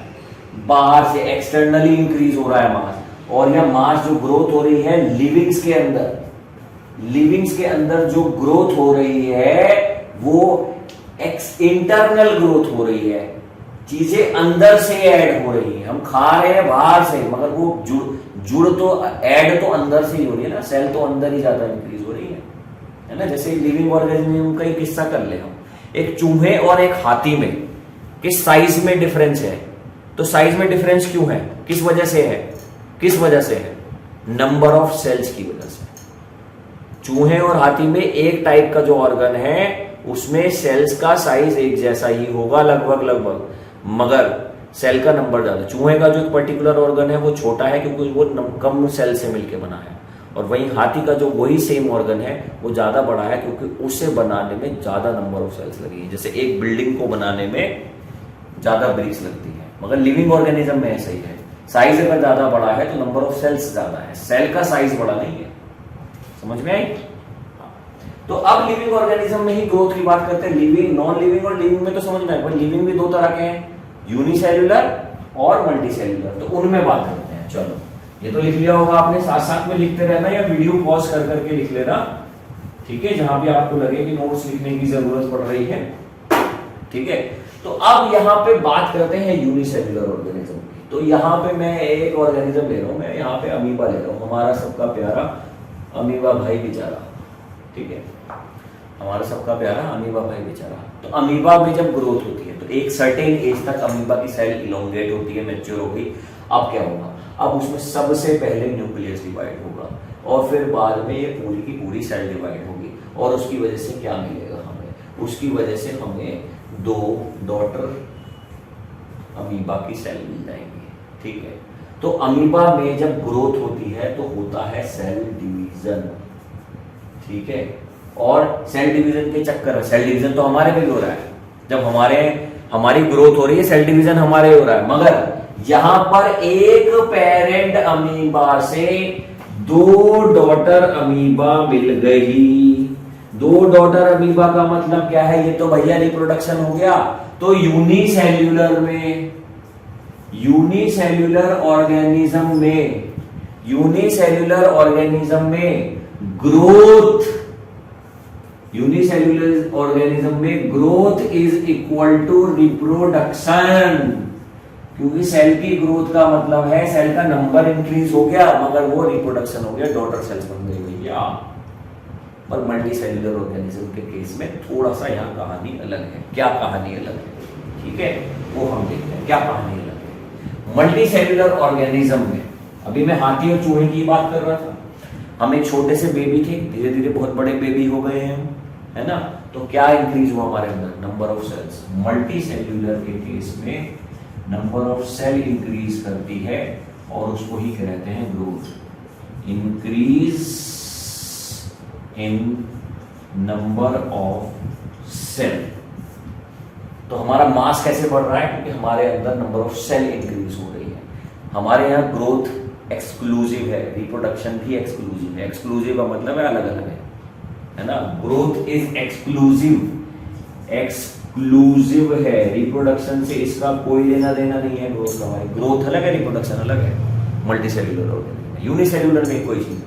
बाहर से एक्सटर्नली इंक्रीज हो रहा है मास, और यह मास जो ग्रोथ हो रही है लिविंग्स के अंदर जो ग्रोथ हो रही है वो इंटरनल ग्रोथ हो रही है, चीजें अंदर से ऐड हो रही है। हम खा रहे हैं बाहर से, मगर वो जुड़ तो ऐड तो अंदर से ही हो रही है ना, सेल तो अंदर ही ज्यादा इंक्रीज हो रही है ना। जैसे लिविंग ऑर्गेनिज्म का एक किस्सा कर ले हम, एक चूहे और एक हाथी में किस साइज में डिफरेंस है? तो साइज में डिफरेंस क्यों है? किस वजह से है? नंबर ऑफ सेल्स की वजह से। चूहे और हाथी में एक टाइप का जो ऑर्गन है उसमें सेल्स का साइज एक जैसा ही होगा लगभग, मगर सेल का नंबर ज्यादा। चूहे का जो एक पर्टिकुलर ऑर्गन है वो छोटा है क्योंकि वो कम सेल से मिलकर बना है, और वहीं हाथी का जो वही सेम ऑर्गन है वो ज्यादा बड़ा है क्योंकि उसे बनाने में ज्यादा नंबर ऑफ सेल्स लगी है। जैसे एक बिल्डिंग को बनाने में ज्यादा ब्रिक्स लगती है, मगर लिविंग ऑर्गेनिज्म में ऐसा ही है। साइज अगर ज्यादा बड़ा है तो नंबर ऑफ सेल्स ज्यादा है, सेल का साइज बड़ा नहीं है। समझ में आई? तो अब लिविंग ऑर्गेनिज्म में ही ग्रोथ की बात करते हैं। लिविंग, नॉन लिविंग और लिविंग में तो समझ में आए, पर लिविंग भी दो तरह के हैं, यूनिसेल्युलर और मल्टीसेल्युलर, तो उनमें बात करते हैं। चलो, ये तो लिख लिया होगा आपने, साथ साथ में लिखते रहना या वीडियो पॉज कर करके लिख लेना, ठीक है, जहां भी आपको लगे कि नोट्स लिखने की जरूरत पड़ रही है, ठीक है। तो अब यहाँ पे बात करते हैं यूनिसेल्युलर ऑर्गेनिज्म की। तो यहाँ पे मैं एक ऑर्गेनिज्म ले रहा हूं, मैं यहाँ पे अमीबा ले रहा हूं, हमारा सबका प्यारा अमीबा भाई बेचारा, ठीक है, हमारा सबका प्यारा अमीबा भाई बेचारा। तो अमीबा में जब ग्रोथ होती है तो एक सर्टेन एज तक अमीबा की सेल इलोंगेट होती है, मैच्योर हो गई। अब क्या होगा? अब उसमें सबसे पहले न्यूक्लियस डिवाइड होगा और फिर बाद में ये पूरी की पूरी सेल डिवाइड होगी, और उसकी वजह से क्या मिलेगा हमें? उसकी वजह से हमें 2 डॉटर अमीबा की सेल मिल जाएंगी, ठीक है। तो अमीबा में जब ग्रोथ होती है तो होता है सेल डिवीजन, ठीक है। और सेल डिवीजन के चक्कर में, सेल डिवीजन तो हमारे में भी हो रहा है, जब हमारी ग्रोथ हो रही है सेल डिवीजन हमारे हो रहा है, मगर यहां पर एक पेरेंट अमीबा से 2 डॉटर अमीबा मिल गई। 2 डॉटर अमीबा का मतलब क्या है? ये तो भैया रिप्रोडक्शन हो गया। तो यूनिसेल्युलर ऑर्गेनिज्म में growth is equal to reproduction, क्योंकि सेल की ग्रोथ का मतलब है सेल का नंबर इंक्रीज हो गया मगर वो रिप्रोडक्शन हो गया, डॉटर सेल्स बन गई भैया। पर मल्टी सेल्युलर ऑर्गेनिज्म के केस में थोड़ा सा यहाँ कहानी अलग है। क्या कहानी अलग है? ठीक है, वो हम देखते हैं क्या कहानी अलग है मल्टी सेल्युलर ऑर्गेनिज्म में। अभी मैं हाथी और चूहे की बात कर रहा था, हम एक छोटे से बेबी थे, धीरे धीरे बहुत बड़े बेबी हो गए हैं, है ना। तो क्या इंक्रीज हुआ हमारे अंदर? Number of cells. Multi cellular के केस में नंबर ऑफ सेल इंक्रीज करती है और उसको ही कहते हैं growth. Increase in number of cell. तो हमारा मास कैसे बढ़ रहा है? क्योंकि हमारे अंदर नंबर ऑफ सेल इंक्रीज हो रही है। हमारे यहाँ ग्रोथ एक्सक्लूसिव है, रिप्रोडक्शन भी एक्सक्लूसिव है। एक्सक्लूसिव का मतलब है अलग अलग है ना। ग्रोथ इज एक्सक्लूसिव है, रिप्रोडक्शन से इसका कोई लेना देना नहीं है। ग्रोथ का भाई, ग्रोथ अलग है, रिप्रोडक्शन अलग है। मल्टी सेल्युलर ऑर्गेनिज्म, यूनिसेल्युलर में कोई चीज,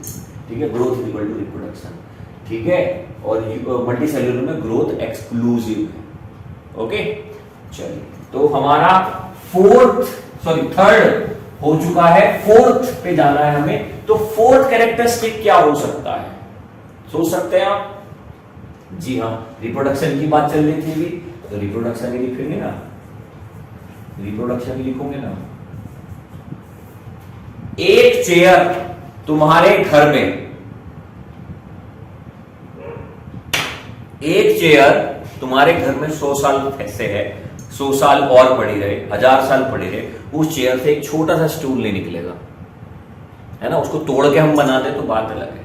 ठीक है, ग्रोथ इक्वल टू रिप्रोडक्शन, ठीक है। और मल्टी सेल्युलर में ग्रोथ एक्सक्लूसिव है। ओके, चलिए, तो हमारा थर्ड हो चुका है, फोर्थ पे जाना है हमें। तो फोर्थ कैरेक्टरिस्टिक क्या हो सकता है? सोच सकते हैं आप? जी हाँ, रिप्रोडक्शन की बात चल रही थी अभी, तो रिप्रोडक्शन ही लिखेंगे ना, रिप्रोडक्शन ही लिखोगे ना। एक चेयर तुम्हारे घर में, एक चेयर तुम्हारे घर में 100 साल से है, 100 साल और पड़ी रहे, 1000 साल पड़ी रहे, उस चेयर से एक छोटा सा स्टूल नहीं निकलेगा, है ना। उसको तोड़ के हम बना दे तो बात अलग है,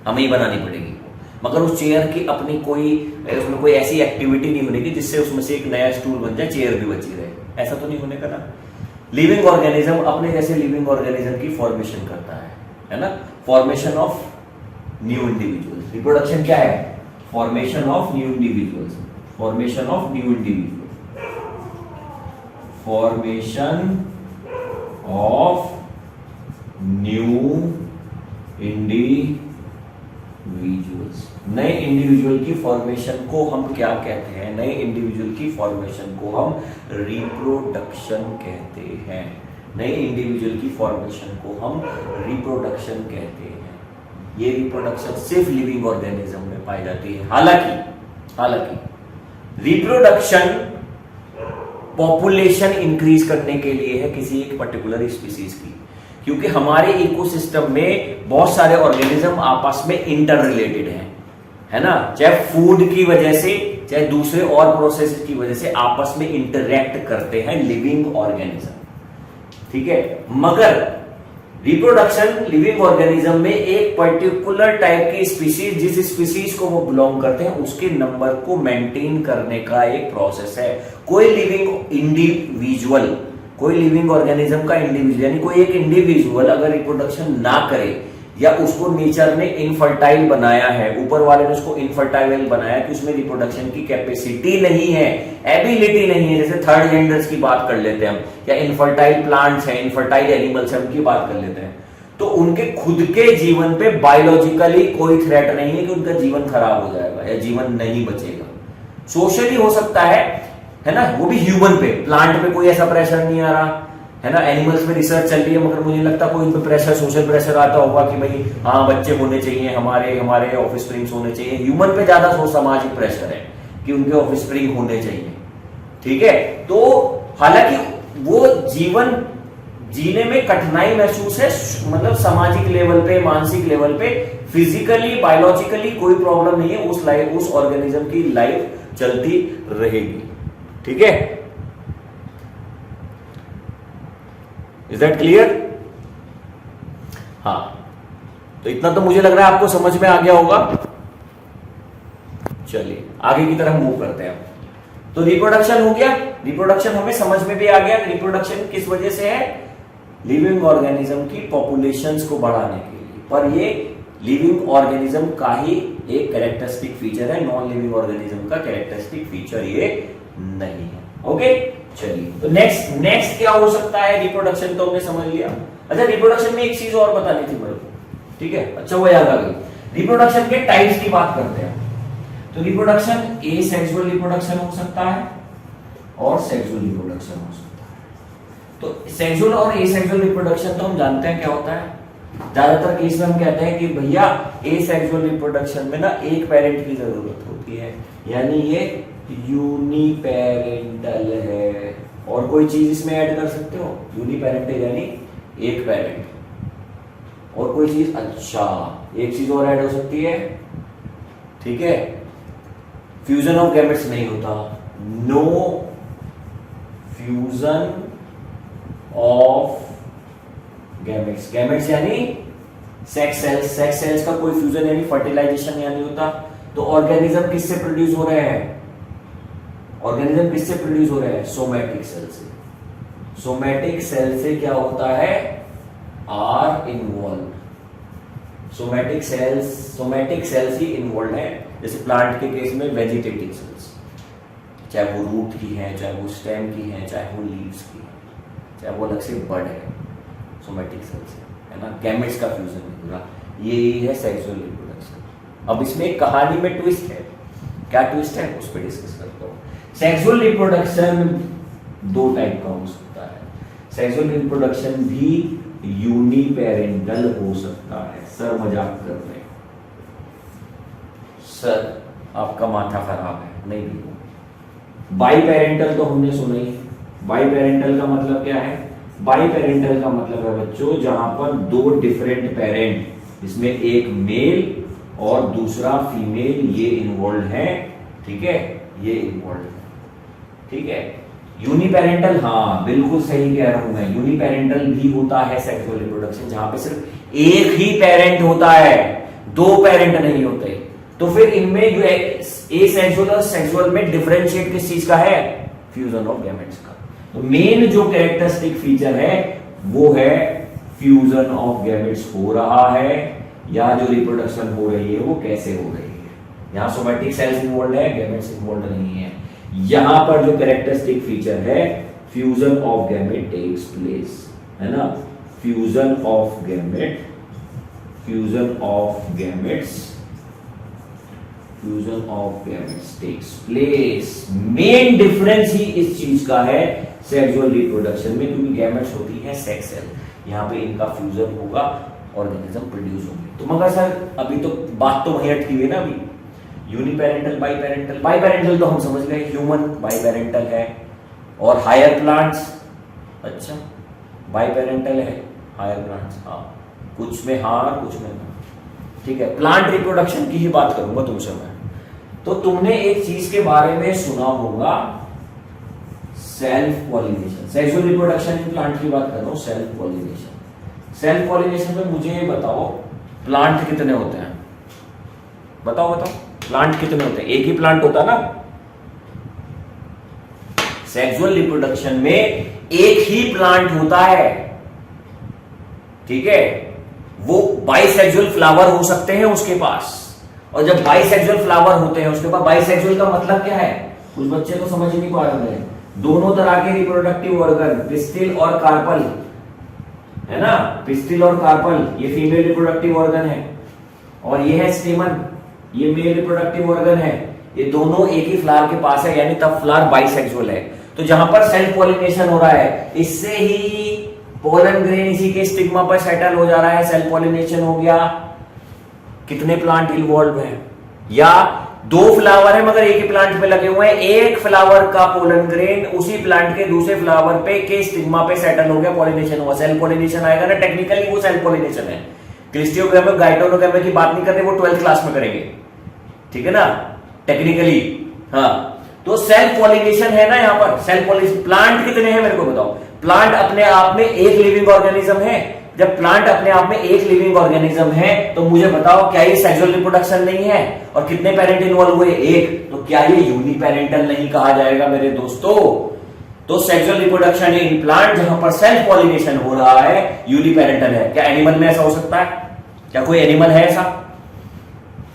हमें ही बनानी पड़ेगी। मगर उस चेयर की अपनी उसमें कोई ऐसी एक्टिविटी नहीं होने की जिससे उसमें से एक नया स्टूल बन जाए, चेयर भी बची रहे, ऐसा तो नहीं होने का ना। लिविंग ऑर्गेनिज्म अपने जैसे लिविंग ऑर्गेनिज्म की फॉर्मेशन करता है ना। Formation of new individuals. Reproduction क्या है? Formation of new individuals, formation of new individuals, formation of new individuals. नए इंडिविजुअल की फॉर्मेशन को हम क्या कहते हैं? नए इंडिविजुअल की फॉर्मेशन को हम रिप्रोडक्शन कहते हैं। नए इंडिविजुअल की फॉर्मेशन को हम रिप्रोडक्शन कहते हैं। ये रिप्रोडक्शन सिर्फ लिविंग ऑर्गेनिज्म में पाई जाती है। हालांकि रिप्रोडक्शन पॉपुलेशन इंक्रीज करने के लिए है किसी एक पर्टिकुलर स्पीसीज की, क्योंकि हमारे इकोसिस्टम में बहुत सारे ऑर्गेनिज्म आपस में इंटर रिलेटेड हैं, है ना, चाहे फूड की वजह से चाहे दूसरे और प्रोसेस की वजह से आपस में इंटरेक्ट करते हैं लिविंग ऑर्गेनिज्म, ठीक है। मगर रिप्रोडक्शन लिविंग ऑर्गेनिज्म में एक पर्टिकुलर टाइप की स्पीसीज, जिस स्पीसीज को वो बिलोंग करते हैं उसके नंबर को मेंटेन करने का एक प्रोसेस है। कोई लिविंग ऑर्गेनिज्म का इंडिविजुअल यानी कोई एक इंडिविजुअल अगर रिप्रोडक्शन ना करे या उसको नेचर ने इनफर्टाइल बनाया है, ऊपर वाले ने उसको इनफर्टाइल बनाया कि उसमें रिप्रोडक्शन की कैपेसिटी नहीं है, एबिलिटी नहीं है, जैसे थर्ड जेंडर्स की बात कर लेते हैं हम, या इनफर्टाइल प्लांट्स हैं, इनफर्टाइल एनिमल्स हैं, उनकी बात कर लेते हैं, तो उनके खुद के जीवन पे बायोलॉजिकली कोई थ्रेट नहीं है कि उनका जीवन खराब हो जाएगा या जीवन नहीं बचेगा। सोशली हो सकता है ना, वो भी ह्यूमन पे, प्लांट पे कोई ऐसा प्रेशर नहीं आ रहा, है ना। एनिमल्स में रिसर्च चल रही है मगर मुझे लगता है कोई इन पे प्रेशर, सोशल प्रेशर आता होगा कि भाई हाँ बच्चे होने चाहिए, हमारे ऑफ स्प्रिंग्स होने चाहिए। ह्यूमन पे ज्यादा सामाजिक प्रेशर है कि उनके ऑफ स्प्रिंग होने चाहिए, ठीक है। तो हालांकि वो जीवन जीने में कठिनाई महसूस है, मतलब सामाजिक लेवल पे, मानसिक लेवल पे, फिजिकली बायोलॉजिकली कोई प्रॉब्लम नहीं है, उस ऑर्गेनिज्म की लाइफ चलती रहेगी, ठीक है। Is that clear? हाँ, तो इतना तो मुझे लग रहा है आपको समझ में आ गया होगा। चलिए आगे की तरफ मूव करते हैं। तो रिप्रोडक्शन हो गया, रिप्रोडक्शन हमें समझ में भी आ गया। रिप्रोडक्शन किस वजह से है? लिविंग ऑर्गेनिज्म की पॉपुलेशंस को बढ़ाने के लिए, पर ये लिविंग ऑर्गेनिज्म का ही एक कैरेक्टरिस्टिक फीचर है, नॉन लिविंग ऑर्गेनिज्म का कैरेक्टरिस्टिक फीचर ये नहीं है। ओके, चलिए तो नेक्स्ट क्या हो सकता है? रिप्रोडक्शन तो हमने समझ लिया। अच्छा, रिप्रोडक्शन में एक चीज और बतानी थी मेरे को, ठीक है, अच्छा वो याद आ गई। रिप्रोडक्शन के टाइप्स की बात करते हैं। तो रिप्रोडक्शन एसेक्सुअल रिप्रोडक्शन हो सकता है और सेक्सुअल रिप्रोडक्शन हो सकता है। तो सेक्सुअल और एसेक्सुअल रिप्रोडक्शन तो हम जानते हैं क्या होता है। ज्यादातर केस में हम कहते हैं कि भैया एसेक्सुअल रिप्रोडक्शन में ना एक पेरेंट की जरूरत होती है, यानी ये यूनिपेरेंटल है। और कोई चीज इसमें ऐड कर सकते हो? यूनिपेरेंटल यानी एक पेरेंट, और कोई चीज, अच्छा एक चीज और ऐड हो सकती है, ठीक है, फ्यूजन ऑफ गैमेट्स नहीं होता, no fusion of gametes. Gametes यानी सेक्स सेल्स का कोई फ्यूजन यानी फर्टिलाइजेशन यानी होता। तो ऑर्गेनिज्म किससे प्रोड्यूस हो रहे हैं? ऑर्गेनिज्म किससे प्रोड्यूस हो रहे हैं? सोमैटिक सेल से। सोमैटिक सेल से क्या होता है? Are involve. सोमैटिक सेल्स ही इन्वॉल्व है। जैसे प्लांट के केस में वेजिटेटिव सेल्स, चाहे वो रूट की है, चाहे वो स्टेम की है, चाहे वो लीव्स की है, चाहे वो अलग से बड है, सोमैटिक सेल्स है ना। गैमेट्स का फ्यूजन नहीं हो रहा, यही है सेक्सुअल रिप्रोडक्शन। अब इसमें एक कहानी में ट्विस्ट है। क्या ट्विस्ट है उस पर डिस्कस करता हूं। सेक्सुअल रिप्रोडक्शन दो टाइप का हो सकता है। सेक्सुअल रिप्रोडक्शन भी यूनिपेरेंटल हो सकता है। सर मजाक कर रहे हैं, सर आपका माथा खराब है, नहीं भी। बाई पेरेंटल तो हमने सुना ही। बाई पेरेंटल का मतलब क्या है? बाई पेरेंटल का मतलब है बच्चों जहां पर दो डिफरेंट पेरेंट, इसमें एक मेल और दूसरा फीमेल, ये इन्वॉल्व है, ठीक है, ये इन्वॉल्व है, ठीक है। यूनिपेरेंटल, हाँ बिल्कुल सही कह रहा हूं मैं, यूनिपेरेंटल भी होता है सेक्सुअल रिप्रोडक्शन, जहां पे सिर्फ एक ही पेरेंट होता है, दो पेरेंट नहीं होते। तो फिर इनमें जो एसेक्सुअल और सेक्सुअल में डिफरेंशिएट किस चीज का है? फ्यूजन ऑफ गैमेट्स का। तो मेन जो कैरेक्टरिस्टिक फीचर है वो है फ्यूजन ऑफ गैमेट्स हो रहा है, या जो रिप्रोडक्शन हो रही है वो कैसे हो रही है। यहां सोमैटिक सेल्स इन्वॉल्व है, गैमेट्स इन्वॉल्व नहीं है। यहां पर जो कैरेक्टरिस्टिक फीचर है, fusion of gamete takes place, है ना। Fusion of gametes takes place. Main difference ही इस चीज का है सेक्सुअल रिप्रोडक्शन में, क्योंकि गैमेट्स होती है सेक्स सेल, यहां पे इनका फ्यूजन होगा, ऑर्गेनिज्म प्रोड्यूस होंगे। तो मगर सर अभी तो बात तो वहीं अटकी हुई ना। अभी यूनिपेरेंटल, बाईपेरेंटल तो हम समझ गए, ह्यूमन बाईपेरेंटल है और हायर प्लांट्स, अच्छा बाईपेरेंटल है, हायर प्लांट्स, हाँ कुछ में हाँ कुछ में ना, ठीक है। प्लांट रिप्रोडक्शन की ही बात करूंगा तुमसे मैं। तो तुमने एक चीज के बारे में सुना होगा, self pollination, sexual reproduction in plant की बात कर रहा हूं, सेल्फ पॉलिनेशन। सेल्फ पॉलिनेशन में मुझे ये बताओ प्लांट कितने होते हैं, बताओ बताओ प्लांट कितने होते हैं? एक ही प्लांट होता है ना। सेक्सुअल रिप्रोडक्शन में एक ही प्लांट होता है, ठीक है। वो बाइसेक्सुअल फ्लावर हो सकते हैं उसके पास, और जब बाइसेक्सुअल फ्लावर होते हैं उसके पास, बाइसेक्सुअल का मतलब क्या है? कुछ बच्चे तो समझ नहीं पा रहे हैं। दोनों तरह के रिप्रोडक्टिव ऑर्गन, पिस्टिल और कार्पल, है ना, पिस्टिल और कार्पल, ये फीमेल रिप्रोडक्टिव ऑर्गन है, और ये है स्टेमन, ये मेल रिप्रोडक्टिव ऑर्गन है। ये दोनों एक ही फ्लावर के पास है, यानी तब फ्लावर बाइसेक्सुअल है। तो जहां पर सेल्फ पॉलिनेशन हो रहा है, इससे ही पोलन ग्रेन इसी के स्टिग्मा पर सेटल हो जा रहा है, सेल्फ पॉलिनेशन हो गया। कितने प्लांट इन्वॉल्व हैं? या दो फ्लावर है मगर एक ही प्लांट पे लगे हुए हैं, एक फ्लावर का पोलन ग्रेन उसी प्लांट के दूसरे फ्लावर पे के स्टिग्मा पे सेटल हो गया, पॉलिनेशन हुआ, सेल्फ पॉलिनेशन आएगा ना। टेक्निकली वो सेल्फ पॉलिनेशन है। क्लिस्टियोग्रामा गाइटोनोग्रामा की बात नहीं करते, वो 12th क्लास में करेंगे, ठीक है ना, टेक्निकली। हाँ, तो सेल्फ पॉलिनेशन है ना यहाँ पर, सेल्फ पॉलिनेशन। प्लांट कितने हैं मेरे को बताओ? प्लांट अपने आप में एक लिविंग ऑर्गेनिज्म है। जब प्लांट अपने आप में एक लिविंग ऑर्गेनिज्म है तो मुझे बताओ क्या ये सेक्सुअल रिप्रोडक्शन नहीं है? और कितने पेरेंट इन्वॉल्व हुए? एक। तो क्या ये यूनिपेरेंटल नहीं कहा जाएगा मेरे दोस्तों? तो सेक्सुअल रिप्रोडक्शन इन प्लांट जहां पर सेल्फ पॉलिनेशन हो रहा है यूनिपेरेंटल है। क्या एनिमल में ऐसा हो सकता है? क्या कोई एनिमल है ऐसा?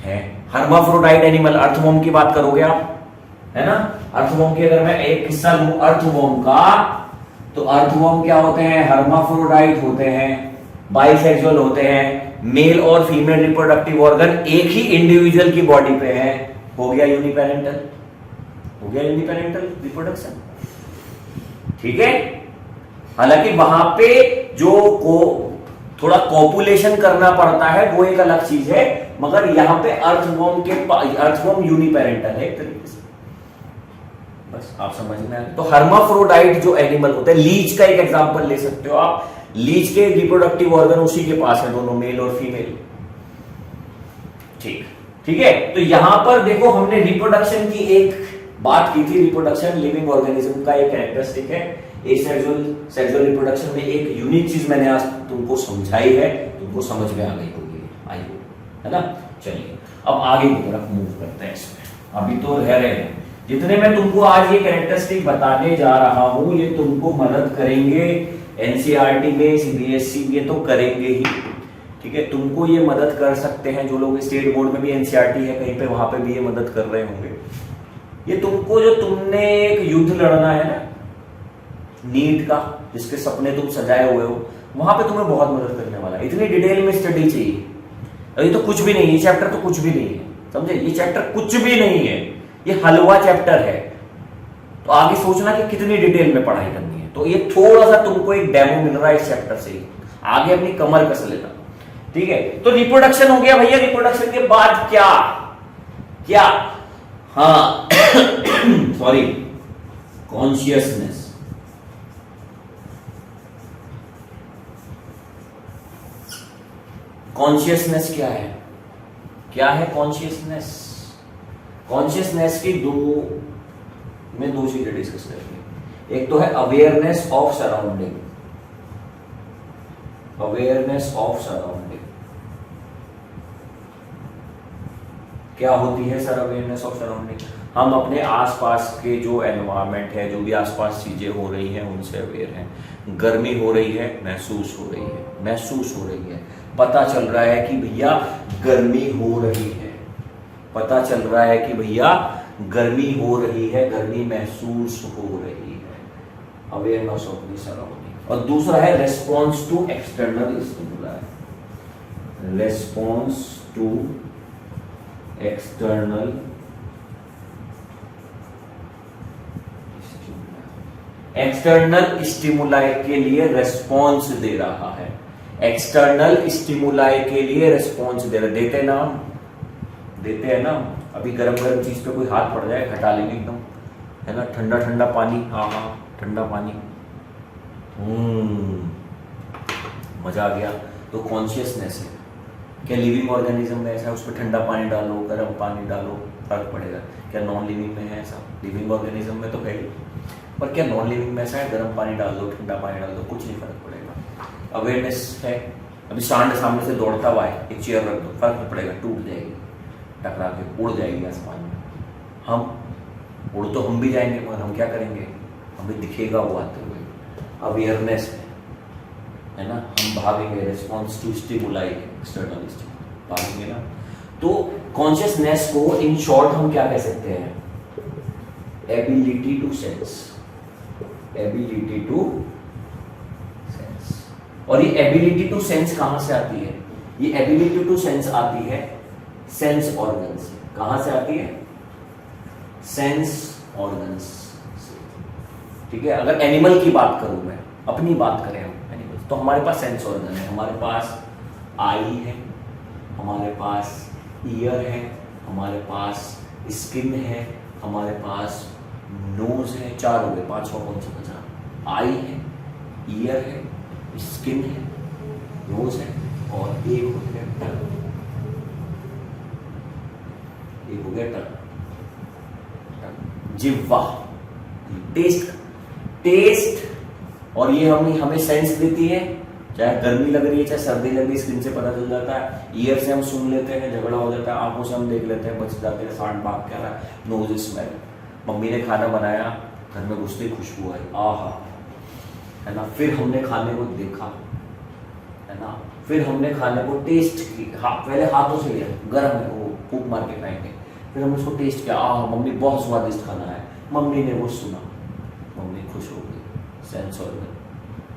है। हर्माफ्रोडाइट एनिमल, अर्थवॉर्म की बात करोगे आप, है ना। अर्थवॉर्म की अगर मैं एक किस्सा लूं अर्थवॉर्म का, तो अर्थवॉर्म क्या होते हैं? हर्माफ्रोडाइट होते हैं, बाइसेक्सुअल होते हैं, मेल और फीमेल रिप्रोडक्टिव ऑर्गन एक ही इंडिविजुअल की बॉडी पे है। हो गया यूनिपेरेंटल, हो गया यूनिपेरेंटल रिप्रोडक्शन, ठीक है। हालांकि वहां पे जो को थोड़ा कॉपुलेशन करना पड़ता है वो एक अलग चीज है, मगर यहां पे अर्थवॉर्म यूनिपेरेंटल है एक तरीके से, बस आप समझ में आ गए। तो हर्माफ्रोडाइट जो एनिमल होते हैं, लीच का एक एग्जांपल ले सकते हो आप। लीच के रिप्रोडक्टिव ऑर्गन उसी के पास है, दोनों मेल और फीमेल, ठीक ठीक है। तो यहां पर देखो हमने रिप्रोडक्शन की एक बात की थी। रिप्रोडक्शन लिविंग ऑर्गेनिज्म का एक कैरेक्टरिस्टिक है। सेक्सुअल रिप्रोडक्शन में एक यूनिक चीज मैंने आज तुमको समझाई है, तुमको समझ में आ गई होगी, आई होप, है ना। चलिए अब आगे की तरफ मूव करते हैं। इसमें अभी तो रह रहे हैं, जितने मैं तुमको आज ये कैरेक्टरिस्टिक बताने जा रहा हूं ये तुमको मदद करेंगे एनसीईआरटी में, सीबीएसई में तो करेंगे ही, ठीक है। तुमको ये मदद कर सकते हैं जो लोग स्टेट बोर्ड में भी एनसीईआरटी है कहीं पे, वहां पे भी ये मदद कर रहे होंगे। ये तुमको जो तुमने एक युद्ध लड़ना है ना नीट का, जिसके सपने तुम सजाए हुए हो, वहां पे तुम्हें बहुत मदद करने वाला है। इतनी डिटेल में स्टडी चाहिए। अभी तो कुछ भी नहीं, ये चैप्टर तो कुछ भी नहीं है, समझे। ये चैप्टर कुछ भी नहीं है, ये हलवा चैप्टर है। तो आगे सोचना कि कितनी डिटेल में पढ़ाई करनी है। तो ये थोड़ा सा तुमको एक डेमो मिल रहा है इस चैप्टर से ही, आगे अपनी कमर कस लेना, ठीक है। तो रिप्रोडक्शन हो गया भैया। रिप्रोडक्शन के बाद क्या क्या? हाँ सॉरी, कॉन्शियसनेस। कॉन्शियसनेस क्या है? क्या है कॉन्शियसनेस? कॉन्शियसनेस की दो चीजें डिस्कस करेंगे। एक तो है awareness of surrounding. Awareness of surrounding क्या होती है सर? अवेयरनेस ऑफ सराउंडिंग, हम अपने आसपास के जो एनवायरनमेंट है, जो भी आसपास चीजें हो रही हैं उनसे अवेयर हैं। गर्मी हो रही है, महसूस हो रही है, महसूस हो रही है, पता चल रहा है कि भैया गर्मी हो रही है, पता चल रहा है कि भैया गर्मी हो रही है, गर्मी महसूस हो रही है। Awareness of the surrounding. और दूसरा है response to external stimuli. Response to external external stimuli के लिए रेस्पॉन्स दे रहा है। एक्सटर्नल स्टिमुलाई के लिए रेस्पॉन्स दे रहा, देते हैं ना। अभी गरम गरम चीज पे कोई हाथ पड़ जाए हटा लेंगे एकदम, है ना। ठंडा ठंडा पानी, हाँ हाँ ठंडा पानी, मजा आ गया। तो कॉन्शियसनेस है क्या लिविंग ऑर्गेनिज्म में ऐसा है, उस पर ठंडा पानी डालो गर्म पानी डालो फर्क पड़ेगा? क्या नॉन लिविंग में है ऐसा? लिविंग ऑर्गेनिज्म में तो है ही, पर क्या नॉन लिविंग में ऐसा है गर्म पानी डाल दो ठंडा पानी डाल दो कुछ नहीं फर्क पड़ेगा? अवेयरनेस है, अभी सांड सामने से दौड़ता हुआ है, एक चेयर रख दो फर्क नहीं पड़ेगा, टूट जाएगी टकरा के उड़ जाएगी आसमान में। हम उड़ तो हम भी जाएंगे मगर हम क्या करेंगे, हमें दिखेगा वो आते हुए। अवेयरनेस है ना, हम भागेंगे, response to stimuli external stimuli भागेंगे ना। तो कॉन्शियसनेस को इन शॉर्ट हम क्या कह सकते हैं? Ability to sense, ability to sense. और ये एबिलिटी टू सेंस कहां से आती है? ये एबिलिटी टू सेंस आती है सेंस ऑर्गन से। कहां से आती है? सेंस ऑर्गन्स से। ठीक है, अगर एनिमल की बात करूं मैं, अपनी बात करें हम एनिमल, तो हमारे पास सेंस ऑर्गन है, हमारे पास आई है, हमारे पास ईयर है, हमारे पास स्किन है, हमारे पास नोज है, चार हो गए, पांचवा कौन सा बचा? आई है, ईयर है, स्किन है, नोज है और एक हो गया टंग, एक हो गया टंग, जिह्वा, टेस्ट, टेस्ट। और ये हमें सेंस देती है, चाहे गर्मी लग रही है चाहे सर्दी लग रही है, स्किन से पता चल जाता है, ईयर से हम सुन लेते हैं, झगड़ा हो जाता है, आंखों से हम देख लेते हैं, बच जाते हैं, सांड भाग क्या रहा है, नोज स्मेल, मम्मी ने खाना बनाया, घर में घुसते ही खुशबू आई, आहा, है ना, फिर हमने खाने को देखा, है ना, फिर हमने खाने को टेस्ट की, पहले हाथों से लिया, गर्म है वो, फूंक मार के खाएंगे, फिर हमने उसको टेस्ट किया, आहा मम्मी बहुत स्वादिष्ट खाना है, मम्मी ने वो सुना, मम्मी खुश हो गई, sense organ.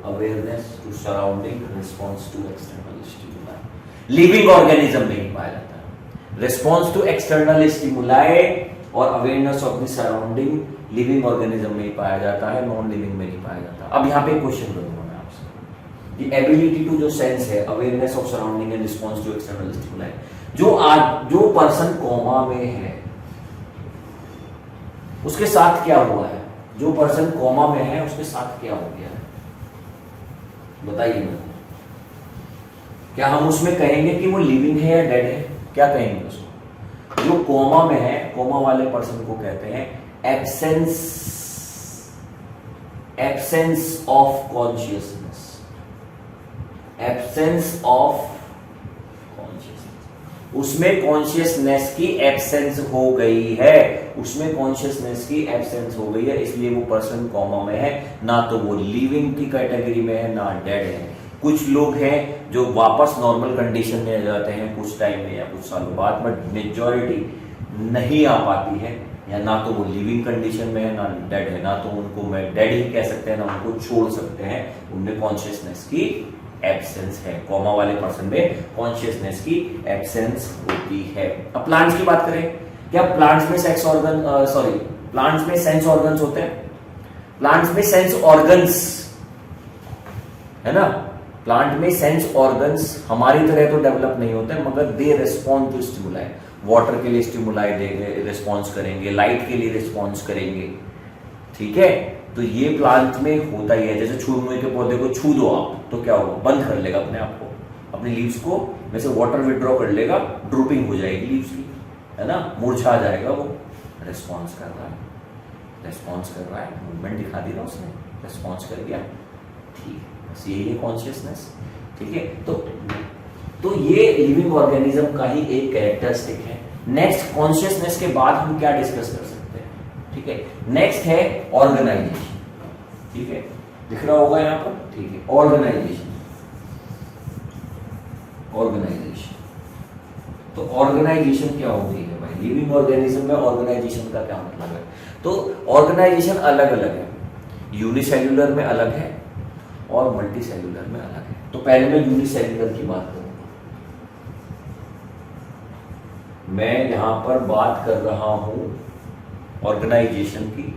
Awareness to surrounding, response to external stimuli. Living organism में ही पाया जाता है रिस्पॉन्स टू एक्सटर्नल स्टिमुलाई और awareness of the surrounding, living organism में ही पाया जाता है, नॉन लिविंग में नहीं पाया जाता। अब यहाँ पे क्वेश्चन करूंगा मैं आपसे, द एबिलिटी टू जो सेंस है, awareness of surrounding and response to external stimuli, जो पर्सन कोमा में है उसके साथ क्या हुआ है? जो पर्सन कोमा में है उसके साथ क्या हो गया है बताइए मुझे। क्या हम उसमें कहेंगे कि वो लिविंग है या डेड है? क्या कहेंगे उसको? जो कोमा में है, कोमा वाले पर्सन को कहते हैं absence of consciousness, absence of consciousness. उसमें कॉन्शियसनेस की एब्सेंस हो गई है, उसमें कॉन्शियसनेस की एब्सेंस हो गई है, इसलिए वो पर्सन कोमा में है, ना तो वो लिविंग की कैटेगरी में है ना डेड है। कुछ लोग हैं जो वापस नॉर्मल कंडीशन में आ जाते हैं कुछ टाइम में या कुछ सालों बाद, बट मेजॉरिटी नहीं आ पाती है, या ना तो वो लिविंग कंडीशन में है ना डेड है, ना तो उनको मैं डेड ही कह सकते हैं ना उनको छोड़ सकते हैं, उनमें कॉन्शियसनेस की एब्सेंस है। कोमा वाले पर्सन में कॉन्शियसनेस की एब्सेंस होती है। अब प्लांट्स की बात करें, क्या प्लांट्स में सेक्स ऑर्गन, प्लांट्स में सेंस ऑर्गन्स होते हैं? प्लांट्स में सेंस ऑर्गन्स है ना, प्लांट में सेंस ऑर्गन्स हमारी तरह तो डेवलप नहीं होते, मगर they respond to stimuli. Water के लिए स्टिमुलाई देंगे, रिस्पॉन्स करेंगे, लाइट के लिए रिस्पॉन्स करेंगे, ठीक है। तो ये प्लांट में होता ही है। जैसे छुरमुई के पौधे को छू दो आप तो क्या होगा, बंद कर लेगा अपने आप को, अपनी लीव्स को में से वाटर विड्रॉ कर लेगा, ड्रूपिंग हो जाएगी लीव्स की, है ना, मुरझा जाएगा वो। रिस्पॉन्स कर रहा है, रिस्पॉन्स कर रहा है, मूवमेंट दिखा दी ना उसने, रिस्पॉन्स कर दिया, ठीक है, बस यही है कॉन्शियसनेस, ठीक है। तो ये लिविंग ऑर्गेनिज्म का ही एक कैरेक्टरिस्टिक है। नेक्स्ट, कॉन्शियसनेस के बाद हम क्या डिस्कस कर सकते हैं, ठीक है। नेक्स्ट है ऑर्गेनाइजेशन, ठीक है, दिख रहा होगा यहां पर, ठीक है। ऑर्गेनाइजेशन, ऑर्गेनाइजेशन, तो ऑर्गेनाइजेशन क्या होती है भाई? लिविंग ऑर्गेनिज्म में ऑर्गेनाइजेशन का क्या मतलब है? तो ऑर्गेनाइजेशन अलग अलग है, यूनिसेल्युलर में अलग है और मल्टीसेल्युलर में अलग है। तो पहले मैं यूनिसेल्युलर की बात करूंगा। मैं यहां पर बात कर रहा हूं ऑर्गेनाइजेशन की,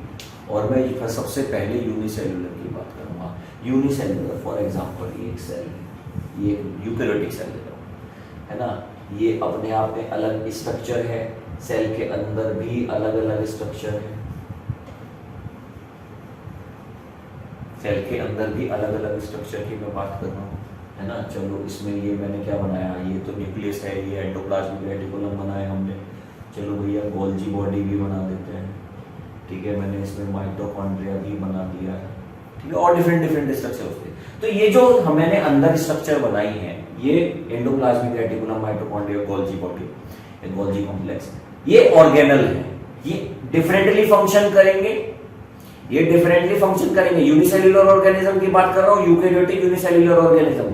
और मैं सबसे पहले यूनिसेल्युलर की बात करूंगा। यूनिसेल्युलर फॉर एग्जांपल ये एक सेल है, ये यूकैरियोटिक सेल है ना, ये अपने आप में अलग स्ट्रक्चर है, सेल के अंदर भी अलग अलग स्ट्रक्चर है, सेल के अंदर भी अलग अलग स्ट्रक्चर की मैं बात कर रहा हूं, है ना। चलो इसमें ये मैंने क्या बनाया, ये तो न्यूक्लियस है, ये एंडोप्लाज्मिक रेटिकुलम बनाया हमने। चलो भैया गोल्जी बॉडी भी बना देते हैं, ठीक है। मैंने इसमें माइटोकॉन्ड्रिया भी बना दिया है, ठीक है। और डिफरेंट डिफरेंट स्ट्रक्चर होते हैं। तो ये जो मैंने अंदर स्ट्रक्चर बनाई है, ये endoplasmic reticulum, mitochondria, Golgi body, Golgi complex, ये ऑर्गेनल है। ये डिफरेंटली फंक्शन करेंगे, ये डिफरेंटली फंक्शन करेंगे। यूनिसेल्युलर ऑर्गेनिज्म की बात कर रहा हूं, यूकेरियोटिक यूनिसेल्युलर ऑर्गेनिज्म,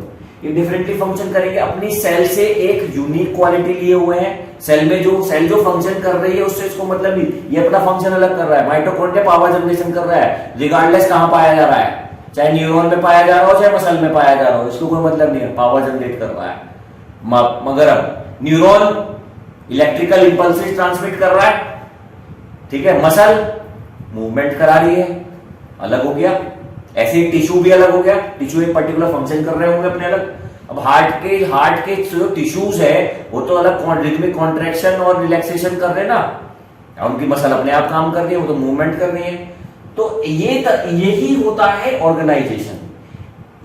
ये डिफरेंटली फंक्शन करेंगे। अपनी सेल से एक यूनिक क्वालिटी लिए हुए हैं। सेल में सेल जो फंक्शन कर रही है उससे इसको मतलब नहीं, ये अपना फंक्शन अलग कर रहा है। माइटोकॉन्ड्रिया पावर जनरेशन कर रहा है, रिगार्डलेस कहां पाया जा रहा है, चाहे न्यूरॉन में पाया जा रहा हो चाहे मसल में पाया जा रहा हो, इसको कोई मतलब नहीं है, पावर जनरेट कर रहा है। मगर अब न्यूरॉन इलेक्ट्रिकल इंपल्सेस ट्रांसमिट कर रहा है, ठीक है। मसल मूवमेंट करा रही है, अलग हो गया। ऐसे ही टिश्यू भी अलग हो गया, टिश्यू एक पर्टिकुलर फंक्शन कर रहे होंगे अपने अलग। अब हार्ट के जो टिश्यूज है वो तो अलग रिदमिक कॉन्ट्रैक्शन और रिलैक्सेशन कर रहे हैं ना, उनकी मसल अपने आप काम कर रही है, वो तो मूवमेंट कर रही है। तो यही होता है ऑर्गेनाइजेशन।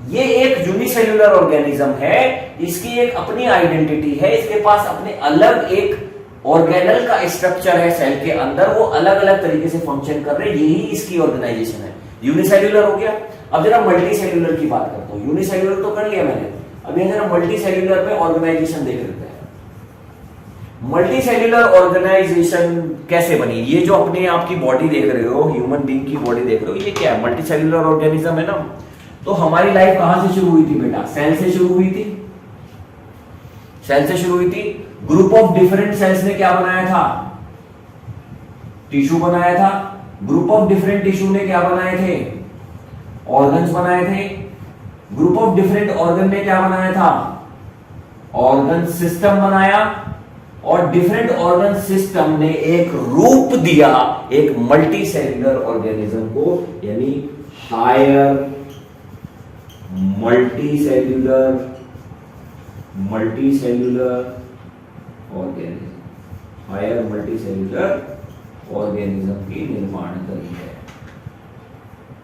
ये एक यूनिसेल्युलर ऑर्गेनिज्म है, इसकी एक अपनी आइडेंटिटी है, इसके पास अपने अलग एक ऑर्गेनल का स्ट्रक्चर है सेल के अंदर, वो अलग अलग तरीके से फंक्शन कर रहे हैं, यही इसकी ऑर्गेनाइजेशन है। यूनिसेल्युलर हो गया। अब जरा मल्टी सेल्युलर की बात करता हूं। यूनिसेल्युलर तो कर लिया मैंने, अब ये जरा मल्टी सेल्युलर पे ऑर्गेनाइजेशन देख लेते हैं। मल्टी सेल्युलर ऑर्गेनाइजेशन कैसे बनी? ये जो अपने आपकी बॉडी देख रहे हो, ह्यूमन बीइंग की बॉडी देख रहे हो, ये क्या है? मल्टी सेल्युलर ऑर्गेनिज्म है ना। तो हमारी लाइफ कहां से शुरू हुई थी बेटा? सेल से शुरू हुई थी, सेल से शुरू हुई थी। ग्रुप ऑफ डिफरेंट सेल्स ने क्या बनाया था? टिश्यू बनाया था। ग्रुप ऑफ डिफरेंट टिश्यू ने क्या बनाए थे? ऑर्गन्स बनाए थे। ग्रुप ऑफ डिफरेंट ऑर्गन ने क्या बनाया था? ऑर्गन सिस्टम बनाया। और डिफरेंट ऑर्गन सिस्टम ने एक रूप दिया एक मल्टी सेल्युलर ऑर्गेनिज्म को, यानी higher multi cellular organism, higher multi cellular organism की निर्माण करी है।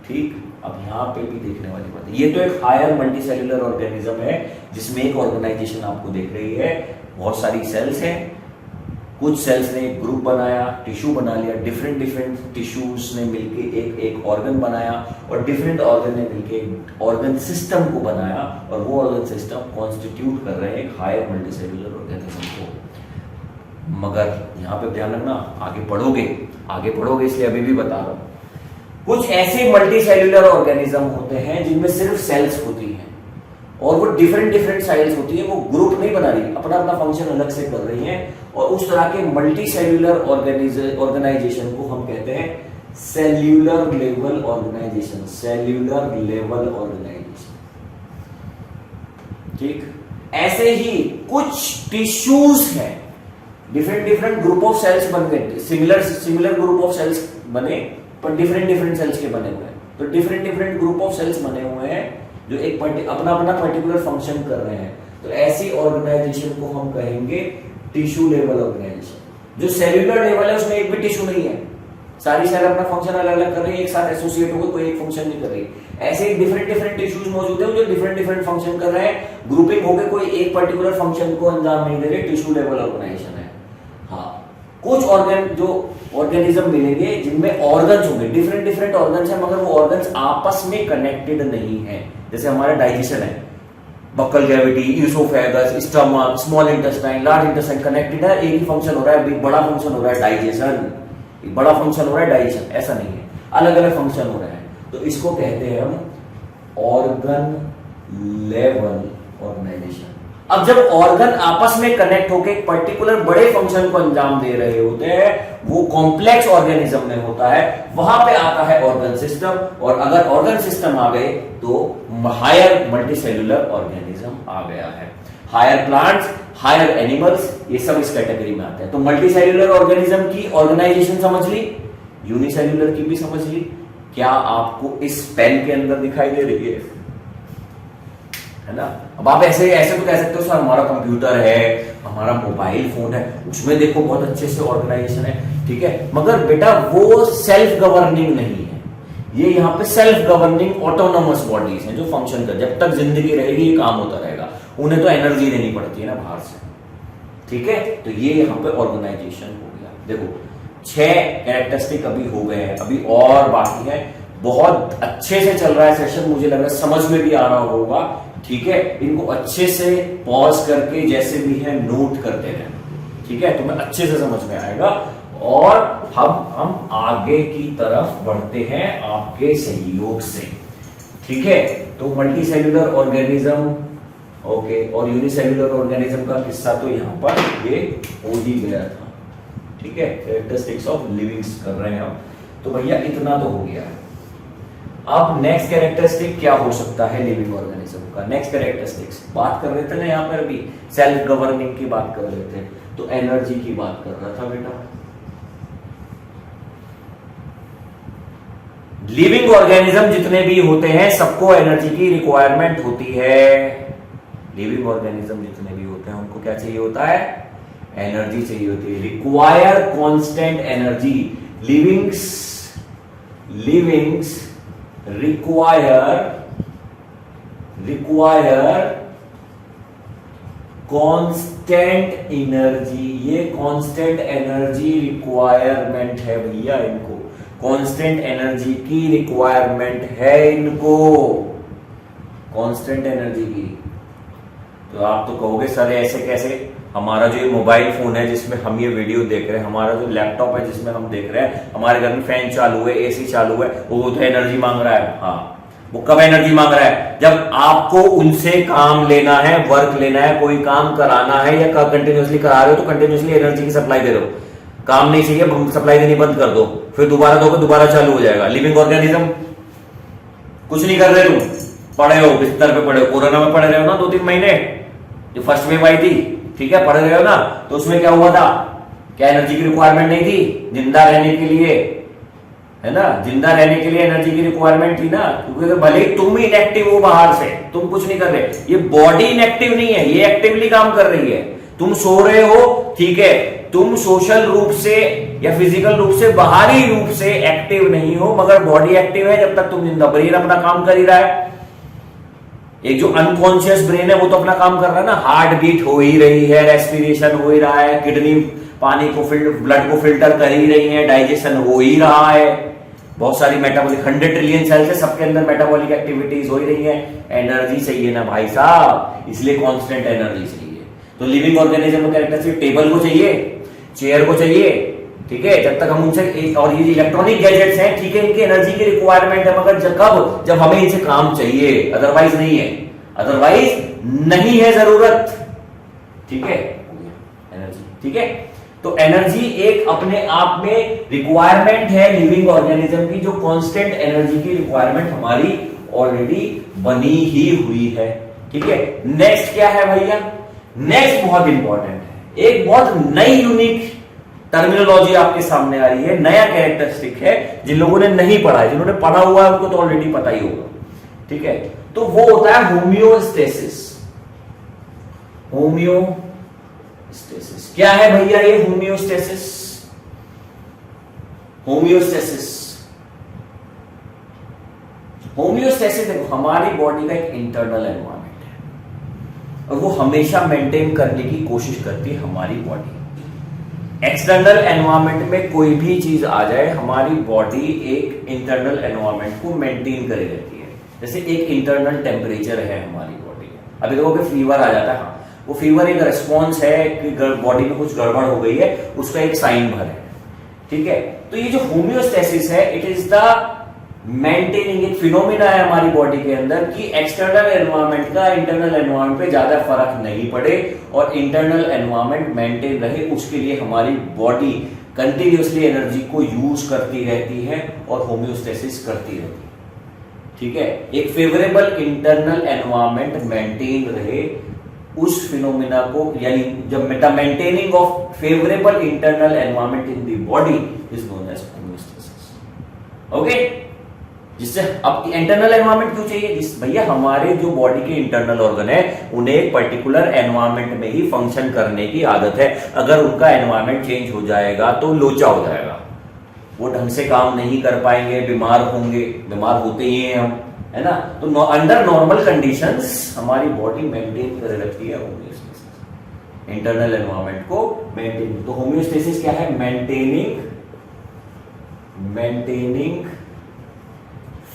ठीक, अब यहां पे भी देखने वाली बात है, ये तो एक हायर मल्टी सेल्युलर ऑर्गेनिज्म है जिसमें एक ऑर्गेनाइजेशन आपको देख रही है, बहुत सारी सेल्स हैं। कुछ सेल्स ने एक ग्रुप बनाया, टिश्यू बना लिया, डिफरेंट डिफरेंट टिश्यूज ने मिलकर एक ऑर्गन बनाया, और डिफरेंट ऑर्गन ने मिलकर ऑर्गन सिस्टम को बनाया, और वो ऑर्गन सिस्टम कॉन्स्टिट्यूट कर रहे हैं एक हायर मल्टीसेल्युलर ऑर्गेनिज्म को। मगर यहां पे ध्यान रखना, आगे पढ़ोगे इसलिए अभी भी बता रहा हूं। कुछ ऐसे मल्टीसेल्युलर ऑर्गेनिज्म होते हैं जिनमें सिर्फ सेल्स होती हैं और वो डिफरेंट सेल्स होती है, वो ग्रुप नहीं बना रही, अपना अपना फंक्शन अलग से कर रही हैं, और उस तरह के मल्टी सेल्युलर ऑर्गेनाइजेशन को हम कहते हैं cellular level organisation. Cellular level organisation, ठीक। ऐसे ही कुछ टिश्यूज हैं, डिफरेंट ग्रुप ऑफ सेल्स बन गए, सिमिलर ग्रुप ऑफ सेल्स बने पर डिफरेंट सेल्स के बने हुए हैं। तो डिफरेंट ग्रुप ऑफ सेल्स बने हुए हैं जो एक अपना पर्टिकुलर फंक्शन कर रहे हैं। तो ऐसी ऑर्गेनाइजेशन को हम कहेंगे टिश्यू लेवल ऑर्गेनाइजेशन। जो सेल्यूलर लेवल है उसमें एक भी टिश्यू नहीं है, सारी सेल अपना फंक्शन अलग अलग कर रही है, एक साथ एसोसिएट होकर कोई एक फंक्शन नहीं कर रही। ऐसे डिफरेंट टिश्यूज मौजूद है जो डिफरेंट फंक्शन कर रहे हैं, ग्रुपिंग होकर कोई एक पर्टिकुलर फंक्शन को अंजाम नहीं दे रहे, टिश्यू लेवल ऑर्गेनाइजेशन है। हाँ, कुछ ऑर्गेनिज्म मिलेंगे जिनमें ऑर्गन्स होंगे, डिफरेंट ऑर्गन्स हैं, मगर वो ऑर्गन्स आपस में कनेक्टेड नहीं है। जैसे हमारा डाइजेशन है, buccal cavity, oesophagus, stomach, small intestine, large intestine connected है, एक ही फंक्शन हो रहा है, बड़ा फंक्शन हो रहा है डाइजेशन, एक बड़ा फंक्शन हो रहा है डाइजेशन, ऐसा नहीं है, अलग अलग फंक्शन हो रहे हैं। तो इसको कहते हैं हम ऑर्गन लेवल ऑर्गेनाइजेशन। अब जब ऑर्गन आपस में कनेक्ट होकर एक पर्टिकुलर बड़े फंक्शन को अंजाम दे रहे होते हैं, वो कॉम्प्लेक्स ऑर्गेनिज्म में होता है, वहां पे आता है ऑर्गन सिस्टम, और अगर ऑर्गन सिस्टम आ गए तो हायर मल्टीसेल्युलर ऑर्गेनिज्म आ गया है। हायर प्लांट्स, हायर एनिमल्स, ये सब इस कैटेगरी में आते हैं। तो मल्टीसेल्युलर ऑर्गेनिज्म की ऑर्गेनाइजेशन समझ ली, यूनिसेल्युलर की भी समझ ली। क्या आपको इस पेन के अंदर दिखाई दे रही है ना? अब आप ऐसे तो कह सकते हो सर हमारा कंप्यूटर है, हमारा मोबाइल फोन है, उसमें देखो बहुत अच्छे से ऑर्गेनाइजेशन है, ठीक है, मगर बेटा वो सेल्फ गवर्निंग नहीं है। ये यहाँ पे सेल्फ गवर्निंग ऑटोनोमस बॉडीज हैं जो फंक्शन कर, जब तक जिंदगी रहेगी ये काम होता रहेगा, उन्हें तो एनर्जी देनी पड़ती है ना बाहर से, ठीक है। तो ये यहाँ पे ऑर्गेनाइजेशन हो गया। देखो 6 कैरेक्टरिस्टिक अभी हो गए हैं, अभी और बाकी है। बहुत अच्छे से चल रहा है सेशन, मुझे लग रहा है समझ में भी आ रहा होगा, ठीक है। इनको अच्छे से पॉज करके जैसे भी है नोट करते रहें, ठीक है, तुम्हें अच्छे से समझ में आएगा। और हम आगे की तरफ बढ़ते हैं आपके सहयोग से, ठीक है। तो मल्टी सेल्यूलर ऑर्गेनिज्म, ओके, और यूनिसेल्यूलर ऑर्गेनिज्म का किस्सा तो यहां पर ये हो ही गया था, ठीक है। कैरेक्टरिस्टिक्स ऑफ लिविंग्स कर रहे हैं हम, तो भैया इतना तो हो गया है। अब नेक्स्ट कैरेक्टरिस्टिक क्या हो सकता है लिविंग ऑर्गेनिज्म का? नेक्स्ट कैरेक्टरिस्टिक्स बात कर रहे थे ना यहाँ पर भी, सेल्फ गवर्निंग की बात कर रहे थे, तो एनर्जी की बात कर रहा था बेटा। लिविंग ऑर्गेनिज्म जितने भी होते हैं सबको एनर्जी की रिक्वायरमेंट होती है। लिविंग ऑर्गेनिज्म जितने भी होते हैं उनको क्या चाहिए होता है? एनर्जी चाहिए होती है। Require constant energy. Livings require constant energy. ये कांस्टेंट एनर्जी रिक्वायरमेंट है भैया, इनको कांस्टेंट एनर्जी की रिक्वायरमेंट है इनको, कांस्टेंट एनर्जी की। तो आप तो कहोगे सर ऐसे कैसे? हमारा जो ये मोबाइल फोन है जिसमें हम ये वीडियो देख रहे हैं, हमारा जो लैपटॉप है जिसमें हम देख रहे हैं, हमारे घर में फैन चालू है, एसी चालू है, वो तो एनर्जी मांग रहा है। हाँ, वो कब एनर्जी मांग रहा है? जब आपको उनसे काम लेना है, वर्क लेना है, कोई काम कराना है या कंटिन्यूसली करा रहे हो तो कंटिन्यूसली एनर्जी की सप्लाई दे दो। काम नहीं चाहिए, सप्लाई देनी बंद कर दो, फिर दोबारा दोगे, दोबारा चालू हो जाएगा। लिविंग ऑर्गेनिज्म कुछ नहीं कर रहे, तुम पड़े हो बिस्तर पे, पड़े हो, कोरोना में पड़े रहे हो ना 2-3 महीने, जो फर्स्ट वेव आई थी, ठीक है, पढ़ रहे हो ना, तो उसमें क्या हुआ था? क्या एनर्जी की रिक्वायरमेंट नहीं थी? जिंदा रहने के लिए, है ना, जिंदा रहने के लिए एनर्जी की रिक्वायरमेंट थी ना, क्योंकि भले तुम इनएक्टिव हो बाहर से, तुम कुछ नहीं कर रहे, ये बॉडी इनएक्टिव नहीं है, ये एक्टिवली काम कर रही है। तुम सो रहे हो, ठीक है, तुम सोशल रूप से या फिजिकल रूप से, बाहरी रूप से एक्टिव नहीं हो, मगर बॉडी एक्टिव है जब तक तुम जिंदा। ब्रेन अपना काम कर ही रहा है, एक जो अनकॉन्शियस ब्रेन है वो तो अपना काम कर रहा है ना, हार्ट बीट हो ही रही है, रेस्पिरेशन हो ही रहा है, किडनी पानी को ब्लड को फिल्टर कर ही रही है, डाइजेशन हो ही रहा है, बहुत सारी मेटाबॉलिक 100 ट्रिलियन सेल्स है, सबके अंदर मेटाबॉलिक एक्टिविटीज हो ही रही है। एनर्जी चाहिए ना भाई साहब, इसलिए कांस्टेंट एनर्जी चाहिए। तो लिविंग ऑर्गेनिज्म का कैरेक्टरिस्टिक, टेबल को चाहिए, चेयर को चाहिए, ठीक है, जब तक हम उनसे, और ये इलेक्ट्रॉनिक गैजेट्स हैं, ठीक है, इनकी एनर्जी की रिक्वायरमेंट है, मगर कब? जब हमें इनसे काम चाहिए, अदरवाइज नहीं है, अदरवाइज नहीं है जरूरत, ठीक है, एनर्जी, ठीक है। तो एनर्जी एक अपने आप में रिक्वायरमेंट है लिविंग ऑर्गेनिज्म की, जो कांस्टेंट एनर्जी की रिक्वायरमेंट हमारी ऑलरेडी बनी ही हुई है, ठीक है। नेक्स्ट क्या है भैया? नेक्स्ट बहुत इंपॉर्टेंट है, एक बहुत नई यूनिक टर्मिनोलॉजी आपके सामने आ रही है, नया कैरेक्टरिस्टिक है। जिन लोगों ने नहीं पढ़ा है, जिन्होंने पढ़ा हुआ है उनको तो ऑलरेडी पता ही होगा, ठीक है। तो वो होता है होम्योस्टेसिस। होम्योस्टेसिस क्या है भैया? ये होम्योस्टेसिस, होम्योस्टेसिस देखो, हमारी बॉडी का एक इंटरनल एनवायरनमेंट है और वो हमेशा मेंटेन करने की कोशिश करती है हमारी बॉडी। एक्सटर्नल एनवायरनमेंट में कोई भी चीज आ जाए, हमारी बॉडी एक इंटरनल एनवायरनमेंट को मेंटेन करे रहती है। जैसे एक इंटरनल टेम्परेचर है हमारी बॉडी में, अभी देखो कि फीवर आ जाता है, हाँ, वो फीवर एक रिस्पॉन्स है कि बॉडी में कुछ गड़बड़ हो गई है, उसका एक साइन भर है, ठीक है। तो ये जो होम्योस्टेसिस है, इट इज द मेंटेनिंग, एक फिनोमिना है हमारी बॉडी के अंदर कि एक्सटर्नल एनवायरनमेंट का इंटरनल एनवायरनमेंट पे ज्यादा फर्क नहीं पड़े और इंटरनल एनवायरनमेंट मेंटेन रहे, उसके लिए हमारी बॉडी कंटिन्यूसली एनर्जी को यूज करती रहती है और होम्योस्टेसिस करती रहती है, ठीक है। एक फेवरेबल इंटरनल एनवायरनमेंट मेंटेन रहे, उस फिनोमिना को, यानी जब maintaining of favourable internal environment in the body is known as homeostasis, okay. जिससे अब इंटरनल एनवायरनमेंट क्यों चाहिए? भैया हमारे जो बॉडी के इंटरनल ऑर्गन है उन्हें एक पर्टिकुलर एनवायरनमेंट में ही फंक्शन करने की आदत है। अगर उनका एनवायरनमेंट चेंज हो जाएगा तो लोचा हो जाएगा, वो ढंग से काम नहीं कर पाएंगे, बीमार होंगे, बीमार होते ही हैं हम, है ना। तो अंडर नॉर्मल कंडीशंस हमारी बॉडी मेंटेन कर रखती है होम्योस्टेसिस, इंटरनल एनवायरनमेंट को मेंटेन। तो होम्योस्टेसिस क्या है? Maintaining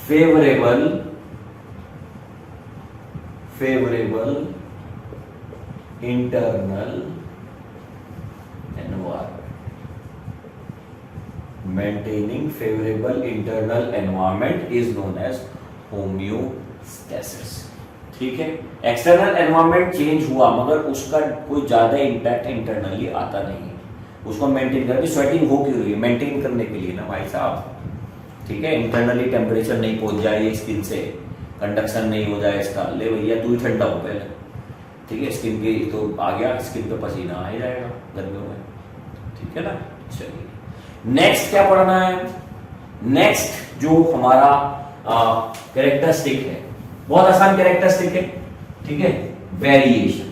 favourable internal environment, maintaining favourable internal environment is known as homeostasis. ठीक है, एक्सटर्नल एनवायरनमेंट चेंज हुआ मगर उसका कोई ज्यादा इंपैक्ट इंटरनली आता नहीं, उसको मेंटेन करके स्वेटिंग हो क्यों रही है? मेंटेन करने के लिए ना भाई साहब। ठीक है, इंटरनली टेम्परेचर नहीं पहुंच जाए स्किन से, कंडक्शन नहीं हो जाए इसका, ले भैया तू ही ठंडा हो पहले। ठीक है, स्किन की तो आ गया, स्किन पे पसीना आ ही जाएगा गर्मियों में। ठीक है ना, चलिए नेक्स्ट क्या पढ़ना है? नेक्स्ट जो हमारा कैरेक्टरिस्टिक है, बहुत आसान कैरेक्टरिस्टिक है। ठीक है, वेरिएशन।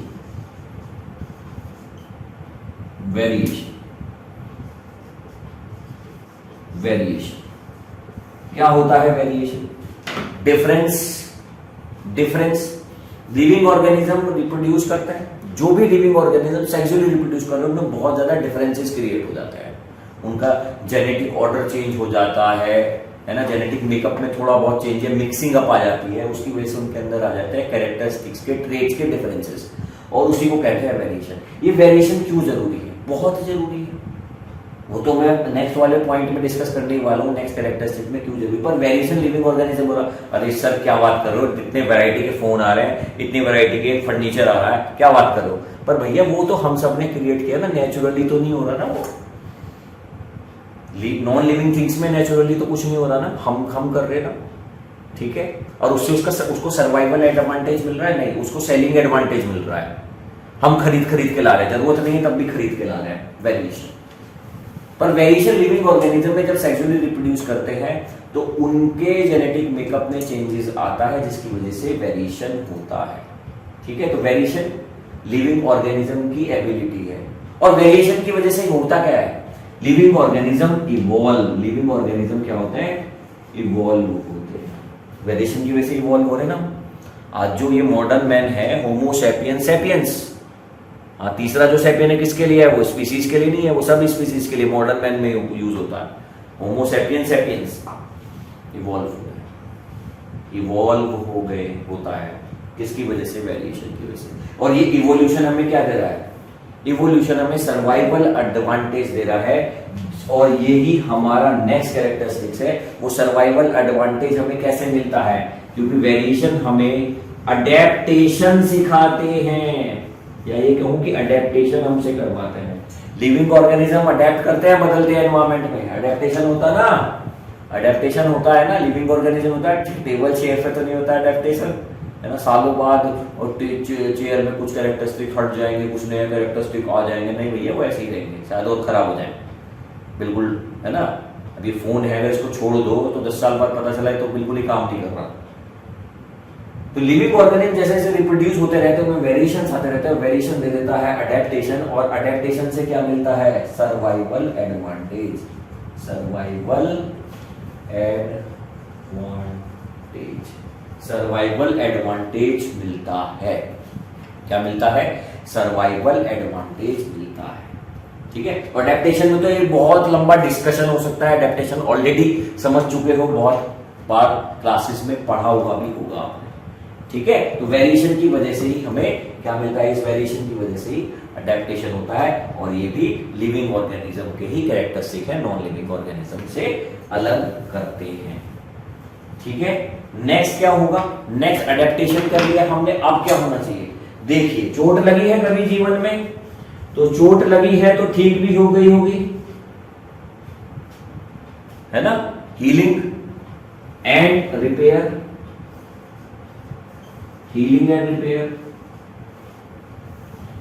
क्या होता है variation? Difference. Living organism reproduce करता है, जो भी लिविंग ऑर्गेनिज्म सेक्सुअली रिप्रोड्यूस कर रहे हैं उनमें बहुत ज्यादा डिफरेंसेस क्रिएट हो जाता है, उनका जेनेटिक ऑर्डर चेंज हो जाता है ना, जेनेटिक मेकअप में थोड़ा बहुत चेंज है, मिक्सिंग अप आ जाती है, उसकी वजह से उनके अंदर आ जाते हैं कैरेक्टरिस्टिक्स के, ट्रेट्स के डिफरेंसेस, और उसी को कहते हैं वेरिएशन। ये वेरिएशन क्यों जरूरी है? बहुत जरूरी है, वो तो मैं नेक्स्ट वाले पॉइंट में डिस्कस करने वाला हूँ, नेक्स्ट कैरेक्टरिस्टिक में क्यों जरूरी। पर वेरिएशन लिविंग ऑर्गेनिज्म हो रहा, अरे सर क्या बात कर रहे हो, इतने वैरायटी के फोन आ रहे हैं, इतनी वैरायटी के फर्नीचर आ रहा है, क्या बात कर रहे हो? पर भैया वो तो हम सब ने क्रिएट किया ना, नेचुरली तो नहीं हो रहा ना वो। नॉन लिविंग थिंग्स में नेचुरली तो कुछ नहीं हो रहा ना, हम कर रहे हैं ना। ठीक है, और उससे उसको सर्वाइवल एडवांटेज मिल रहा है? नहीं, उसको सेलिंग एडवांटेज मिल रहा है। हम खरीद के ला रहे हैं, जरूरत नहीं है तब भी खरीद के ला रहे हैं, वेरिएशन। पर वेरिएशन लिविंग ऑर्गेनिज्म में जब सेक्सुअली रिप्रोड्यूस करते हैं तो उनके जेनेटिक मेकअप में चेंजेस आता है, जिसकी वजह से वेरिएशन होता है। ठीक है, तो वेरिएशन लिविंग ऑर्गेनिज्म की एबिलिटी है, और वेरिएशन की वजह से होता क्या है? Living organism evolve. Living organism क्या होते हैं? इवॉल्व होते हैं, वेरिएशन की वजह से इवॉल्व हो रहे ना। आज जो ये मॉडर्न मैन है, होमो सैपियंस, हाँ, तीसरा जो सैपियन है किसके लिए है? वो स्पीसीज के लिए नहीं है, वो सब स्पीसीज के लिए मॉडर्न मैन में यूज होता है। होमो सैपियंस इवॉल्व हो गए होता है, किसकी वजह से? वेरिएशन की वजह से। और ये इवोल्यूशन हमें क्या दे रहा है? इवोल्यूशन हमें सर्वाइवल एडवांटेज दे रहा है, और यही हमारा नेक्स्ट कैरेक्टरिस्टिक्स है। वो सर्वाइवल एडवांटेज हमें कैसे मिलता है? क्योंकि वेरिएशन हमें अडेप्टेशन सिखाते हैं, या ये कहूं कि अडेप्टेशन हमसे करवाते हैं। लिविंग ऑर्गेनिज्म अडेप्ट करते हैं बदलते एनवायरनमेंट में, अडेप्टेशन होता ना, अडेप्टेशन होता है ना, लिविंग ऑर्गेनिज्म होता है। टेबल चेयर पे तो नहीं होता अडेप्टेशन, है ना, सालों बाद और चेयर में कुछ कैरेक्टरिस्टिक हट जाएंगे, कुछ नए कैरेक्टरिस्टिक आ जाएंगे, नहीं भैया वो ऐसे ही रहेंगे, शायद और खराब हो जाए बिल्कुल, है ना। अभी फोन है, अगर इसको छोड़ दो तो 10 साल बाद पता चला तो बिल्कुल ही काम नहीं कर रहा। तो लिविंग ऑर्गेनिज्म जैसे जैसे रिप्रोड्यूस होते रहते हैं, उनमें वेरिएशंस आते रहते हैं, वेरिएशन दे देता है अडेप्टेशन, और अडेप्टेशन से क्या मिलता है? Survival advantage. सर्वाइवल एडवांटेज मिलता है। क्या मिलता है? सर्वाइवल एडवांटेज मिलता है। ठीक है, अडेप्टेशन में तो ये बहुत लंबा डिस्कशन हो सकता है, अडेप्टेशन ऑलरेडी समझ चुके हो, बहुत बार क्लासेस में पढ़ा हुआ भी होगा आपने। ठीक है, तो वेरिएशन की वजह से ही हमें क्या मिलता है? इस वेरिएशन की वजह से ही अडेप्टेशन होता है, और ये भी लिविंग ऑर्गेनिज्म के ही कैरेक्टरिस्टिक है, नॉन लिविंग ऑर्गेनिज्म से अलग करते हैं। ठीक है, नेक्स्ट क्या होगा? नेक्स्ट अडेप्टेशन कर लिया हमने, अब क्या होना चाहिए? देखिए, चोट लगी है कभी जीवन में, तो चोट लगी है तो ठीक भी हो गई होगी, है ना। Healing and repair, healing and repair.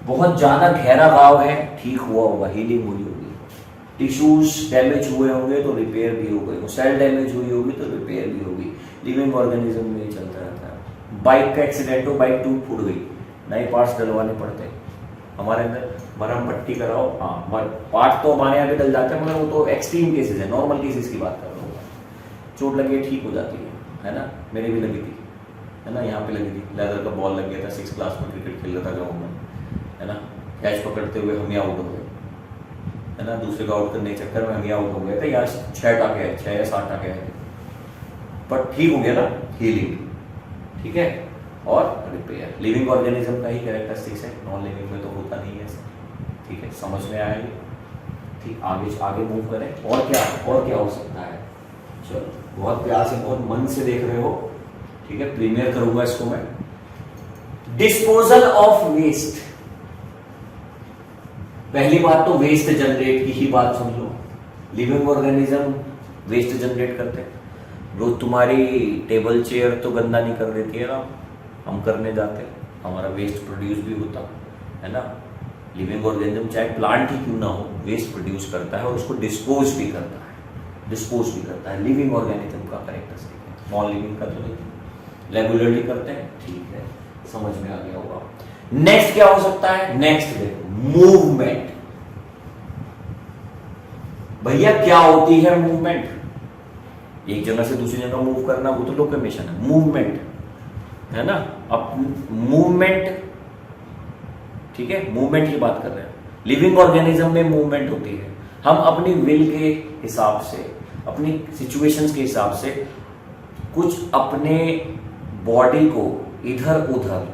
बहुत ज्यादा गहरा घाव है, ठीक हुआ होगा, हीलिंग हुई होगी। टिश्यूज डैमेज हुए होंगे तो रिपेयर भी हो गई, सेल डैमेज हुई होगी तो रिपेयर भी होगी। लिविंग ऑर्गेनिज्म में चलता रहता है। बाइक का एक्सीडेंट हो, बाइक टूट फूट गई, नए पार्ट्स डलवाने पड़ते हैं, हमारे अंदर मरहम पट्टी कराओ, हाँ पार्ट तो हमारे यहाँ पे डल जाते हैं, मगर वो तो एक्सट्रीम केसेस है, नॉर्मल केसेस की बात कर रहा हूँ। चोट लगी ठीक हो जाती है ना, मेरे भी लगी थी, है ना, यहाँ पे लगी थी, लेदर का बॉल लग गया था, 6 क्लास में क्रिकेट खेल रहा था ग्राउंड में, है ना, कैच पकड़ते हुए हम ही आउट हो गए, है ना, दूसरे को आउट करने के चक्कर में हम ही आउट हो गए थे, यहाँ 6 टाके हैं, 6 या 7 टाके हैं, पर ठीक हो गया ना, हीलिंग, ठीक है। और रिपेयर लिविंग ऑर्गेनिज्म का ही कैरेक्टरिस्टिक्स है, नॉन लिविंग में तो होता नहीं है, ठीक है, समझ में आएगी, ठीक। आगे मूव करें, और क्या हो सकता है, चलो बहुत प्यार से बहुत मन से देख रहे हो, ठीक है, प्रीमियर करूंगा इसको मैं। डिस्पोजल ऑफ वेस्ट, पहली बात तो वेस्ट जनरेट की ही बात सुन लो। लिविंग ऑर्गेनिज्म वेस्ट जनरेट करते हैं, रोज तुम्हारी टेबल चेयर तो गंदा नहीं कर देती है ना, हम करने जाते हैं, हमारा वेस्ट प्रोड्यूस भी होता है ना। लिविंग ऑर्गेनिज्म चाहे प्लांट ही क्यों ना हो, वेस्ट प्रोड्यूस करता है और उसको डिस्पोज भी करता है, लिविंग ऑर्गेनिज्म का कैरेक्टरिस्टिक है, नॉन लिविंग का तो नहीं, रेगुलरली करते हैं, ठीक है, समझ में आ गया होगा। नेक्स्ट क्या हो सकता है, नेक्स्ट देखो मूवमेंट। भैया क्या होती है मूवमेंट, एक जगह से दूसरी जगह मूव करना, वो तो लोकोमोशन है, मूवमेंट है ना। अब मूवमेंट, ठीक है, मूवमेंट की बात कर रहे हैं, लिविंग ऑर्गेनिज्म में मूवमेंट होती है, हम अपनी विल के हिसाब से, अपनी सिचुएशंस के हिसाब से कुछ अपने बॉडी को इधर उधर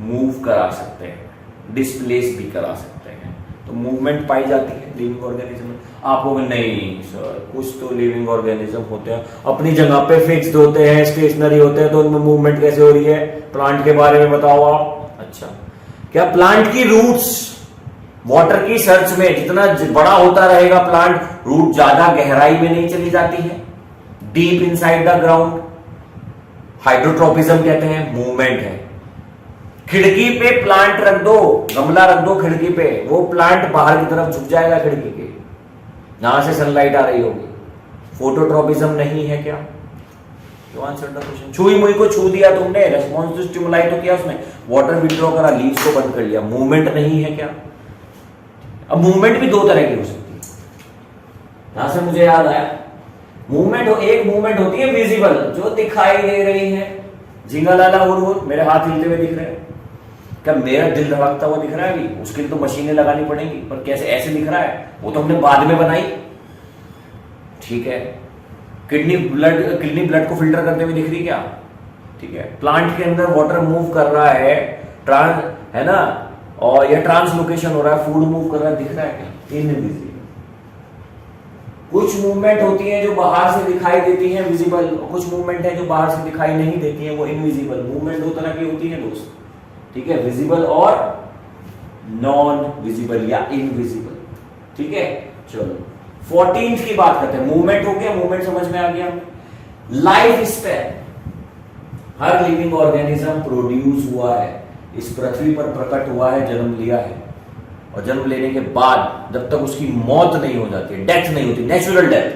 मूव करा सकते हैं, डिस्प्लेस भी करा सकते हैं, तो मूवमेंट पाई जाती है लिविंग ऑर्गेनिज्म में। आप लोग नहीं सर, कुछ तो लिविंग ऑर्गेनिज्म होते हैं अपनी जगह पे फिक्स्ड होते हैं, स्टेशनरी होते हैं, तो उनमें मूवमेंट कैसे हो रही है, प्लांट के बारे में बताओ आप। अच्छा, क्या प्लांट की रूट्स वाटर की सर्च में जितना बड़ा होता रहेगा प्लांट, रूट ज्यादा गहराई में नहीं चली जाती है, deep inside the ground, hydrotropism कहते हैं, मूवमेंट है। खिड़की पे प्लांट रख दो, गमला रख दो खिड़की पे, वो प्लांट बाहर की तरफ झुक जाएगा खिड़की के, यहां से सनलाइट आ रही होगी, फोटोट्रोपिज्म नहीं है क्या। You answer the question. छुई मुई को छू दिया तुमने, रेस्पॉन्स टू स्टिमुलाई तो किया उसने, वाटर विड्रॉ करा, लीव्स को बंद कर लिया, मूवमेंट नहीं है क्या। अब मूवमेंट भी 2 तरह की हो सकती है, यहां से मुझे याद आया, मूवमेंट एक मूवमेंट होती है विजिबल, जो दिखाई दे रही है, झिंगा लाला हुर मेरे हाथ हिलते हुए दिख रहे हैं, क्या मेरा दिल धड़कता हुआ दिख रहा है अभी, उसके लिए तो मशीनें लगानी पड़ेंगी, पर कैसे ऐसे दिख रहा है, वो तो हमने बाद में बनाई, ठीक है। किडनी ब्लड को फिल्टर करते हुए दिख रही क्या, ठीक है। प्लांट के अंदर वाटर मूव कर रहा है, है ना, और यह ट्रांसलोकेशन हो रहा है, फूड मूव कर रहा है, दिख रहा है क्या, इनविजिबल। कुछ मूवमेंट होती है जो बाहर से दिखाई देती है विजिबल, कुछ मूवमेंट है जो बाहर से दिखाई नहीं देती है, वो इनविजिबल। मूवमेंट 2 तरह की होती है दोस्त, ठीक है, विजिबल और नॉन विजिबल या इनविजिबल, ठीक है। चलो 14th की बात करते हैं, मूवमेंट हो गया, मूवमेंट समझ में आ गया। लाइफ स्पैन, हर लिविंग ऑर्गेनिज्म प्रोड्यूस हुआ है, इस पृथ्वी पर प्रकट हुआ है, जन्म लिया है, और जन्म लेने के बाद जब तक उसकी मौत नहीं हो जाती है, डेथ नहीं होती, नेचुरल डेथ,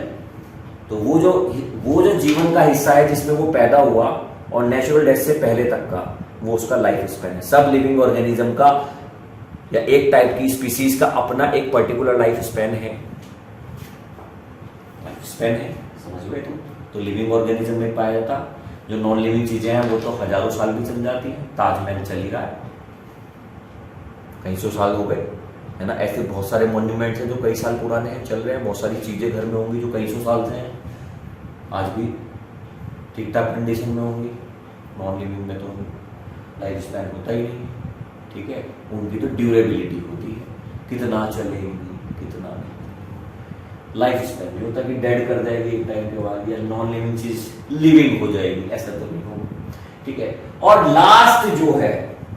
तो वो जो जीवन का हिस्सा है जिसमें वो पैदा हुआ और नेचुरल डेथ से पहले तक का, वो उसका लाइफ स्पैन है। सब लिविंग ऑर्गेनिज्म का या एक टाइप की स्पीसीज का अपना एक पर्टिकुलर लाइफ स्पैन है, समझ गए तुम। तो लिविंग ऑर्गेनिज्म में पाया जाता, जो नॉन लिविंग चीजें हैं वो तो हजारों साल भी चल जाती हैं, ताजमहल चल ही रहा है, कई 100 साल हो गए, है ना। ऐसे बहुत सारे मॉन्यूमेंट्स हैं जो कई साल पुराने हैं, चल रहे हैं, बहुत सारी चीजें घर में होंगी जो कई 100 साल से हैं, आज भी ठीक ठाक कंडीशन में होंगी, नॉन लिविंग में तो लाइफ स्पैन होता ही नहीं, ठीक है। उनकी तो ड्यूरेबिलिटी होती है, कितना चलेगी कितना नहीं। लाइफ स्पैन नहीं होता कि डेड कर जाएगी एक टाइम के बाद, या नॉन लिविंग चीज लिविंग हो जाएगी, ऐसा तो नहीं होगा, ठीक है। और लास्ट जो है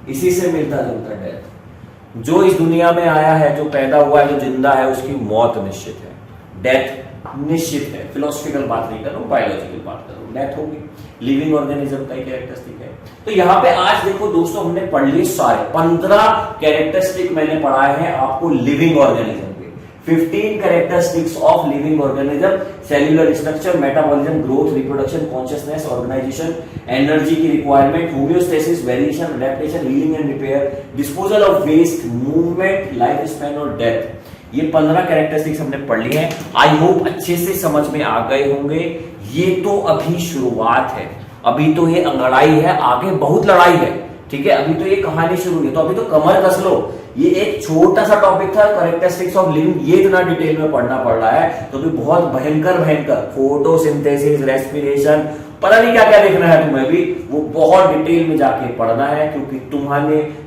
इसी से मिलता जुलता, डेथ। जो इस दुनिया में आया है, जो पैदा हुआ है, जो जिंदा है, उसकी मौत निश्चित है, डेथ निश्चित है। फिलोसफिकल बात नहीं कर रहा हूं, बायोलॉजिकल बात कर रहा हूं, डेथ होगी। लिविंग ऑर्गेनिज्म का कैरेक्टरिस्टिक है। तो यहां पे आज देखो दोस्तों, हमने पढ़ लिए सारे 15 कैरेक्टरिस्टिक मैंने पढ़ाए हैं आपको लिविंग ऑर्गेनिज्म के। 15 characteristics of living organism, cellular structure, metabolism, growth, reproduction, consciousness, organisation, energy की requirement, homeostasis, variation, adaptation, healing and repair, disposal of waste, movement, life span और डेथ। ये 15 कैरेक्टरिस्टिक्स हमने पढ़ ली हैं। आई होप अच्छे से समझ में आ गए होंगे। ये तो अभी शुरुआत है, अभी तो ये अंगड़ाई है, आगे बहुत लड़ाई है। ठीक है, अभी तो ये कहानी शुरू है, तो अभी तो कमर कस लो। ये एक छोटा सा टॉपिक था कैरेक्टरिस्टिक्स ऑफ लिविंग, ये इतना डिटेल में पढ़ना पड़ रहा है, तो भी बहुत भयंकर भयंकर फोटोसिंथेसिस, रेस्पिरेशन, पता नहीं क्या क्या देखना है तुम्हें भी, वो बहुत डिटेल में जाके पढ़ना है, क्योंकि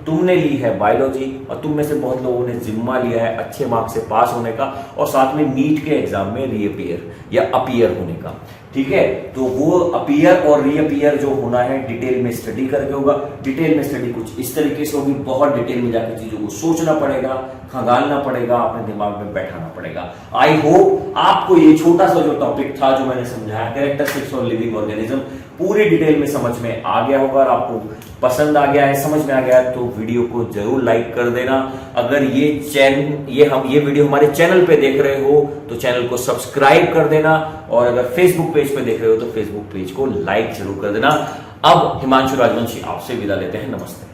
तुमने ली है बायोलॉजी और तुम में से बहुत लोगों ने जिम्मा लिया है अच्छे मार्क्स से पास होने का और साथ में नीट के एग्जाम में रीअपियर या अपीयर होने का। ठीक है, तो वो अपीयर और रीअपियर जो होना है डिटेल में स्टडी करके होगा। डिटेल में स्टडी कुछ इस तरीके से होगी, बहुत डिटेल में जाकर चीजों को सोचना पड़ेगा, खंगालना पड़ेगा, अपने दिमाग में बैठाना पड़ेगा। आई होप आपको ये छोटा सा जो टॉपिक था जो मैंने समझाया कैरेक्टरिस्टिक्स ऑफ लिविंग ऑर्गेनिज्म पूरी डिटेल में समझ में आ गया होगा। और आपको पसंद आ गया है, समझ में आ गया है, तो वीडियो को जरूर लाइक कर देना। अगर ये वीडियो हमारे चैनल पे देख रहे हो तो चैनल को सब्सक्राइब कर देना, और अगर फेसबुक पेज पे देख रहे हो तो फेसबुक पेज को लाइक जरूर कर देना। अब हिमांशु राजवंशी आपसे विदा लेते हैं, नमस्ते।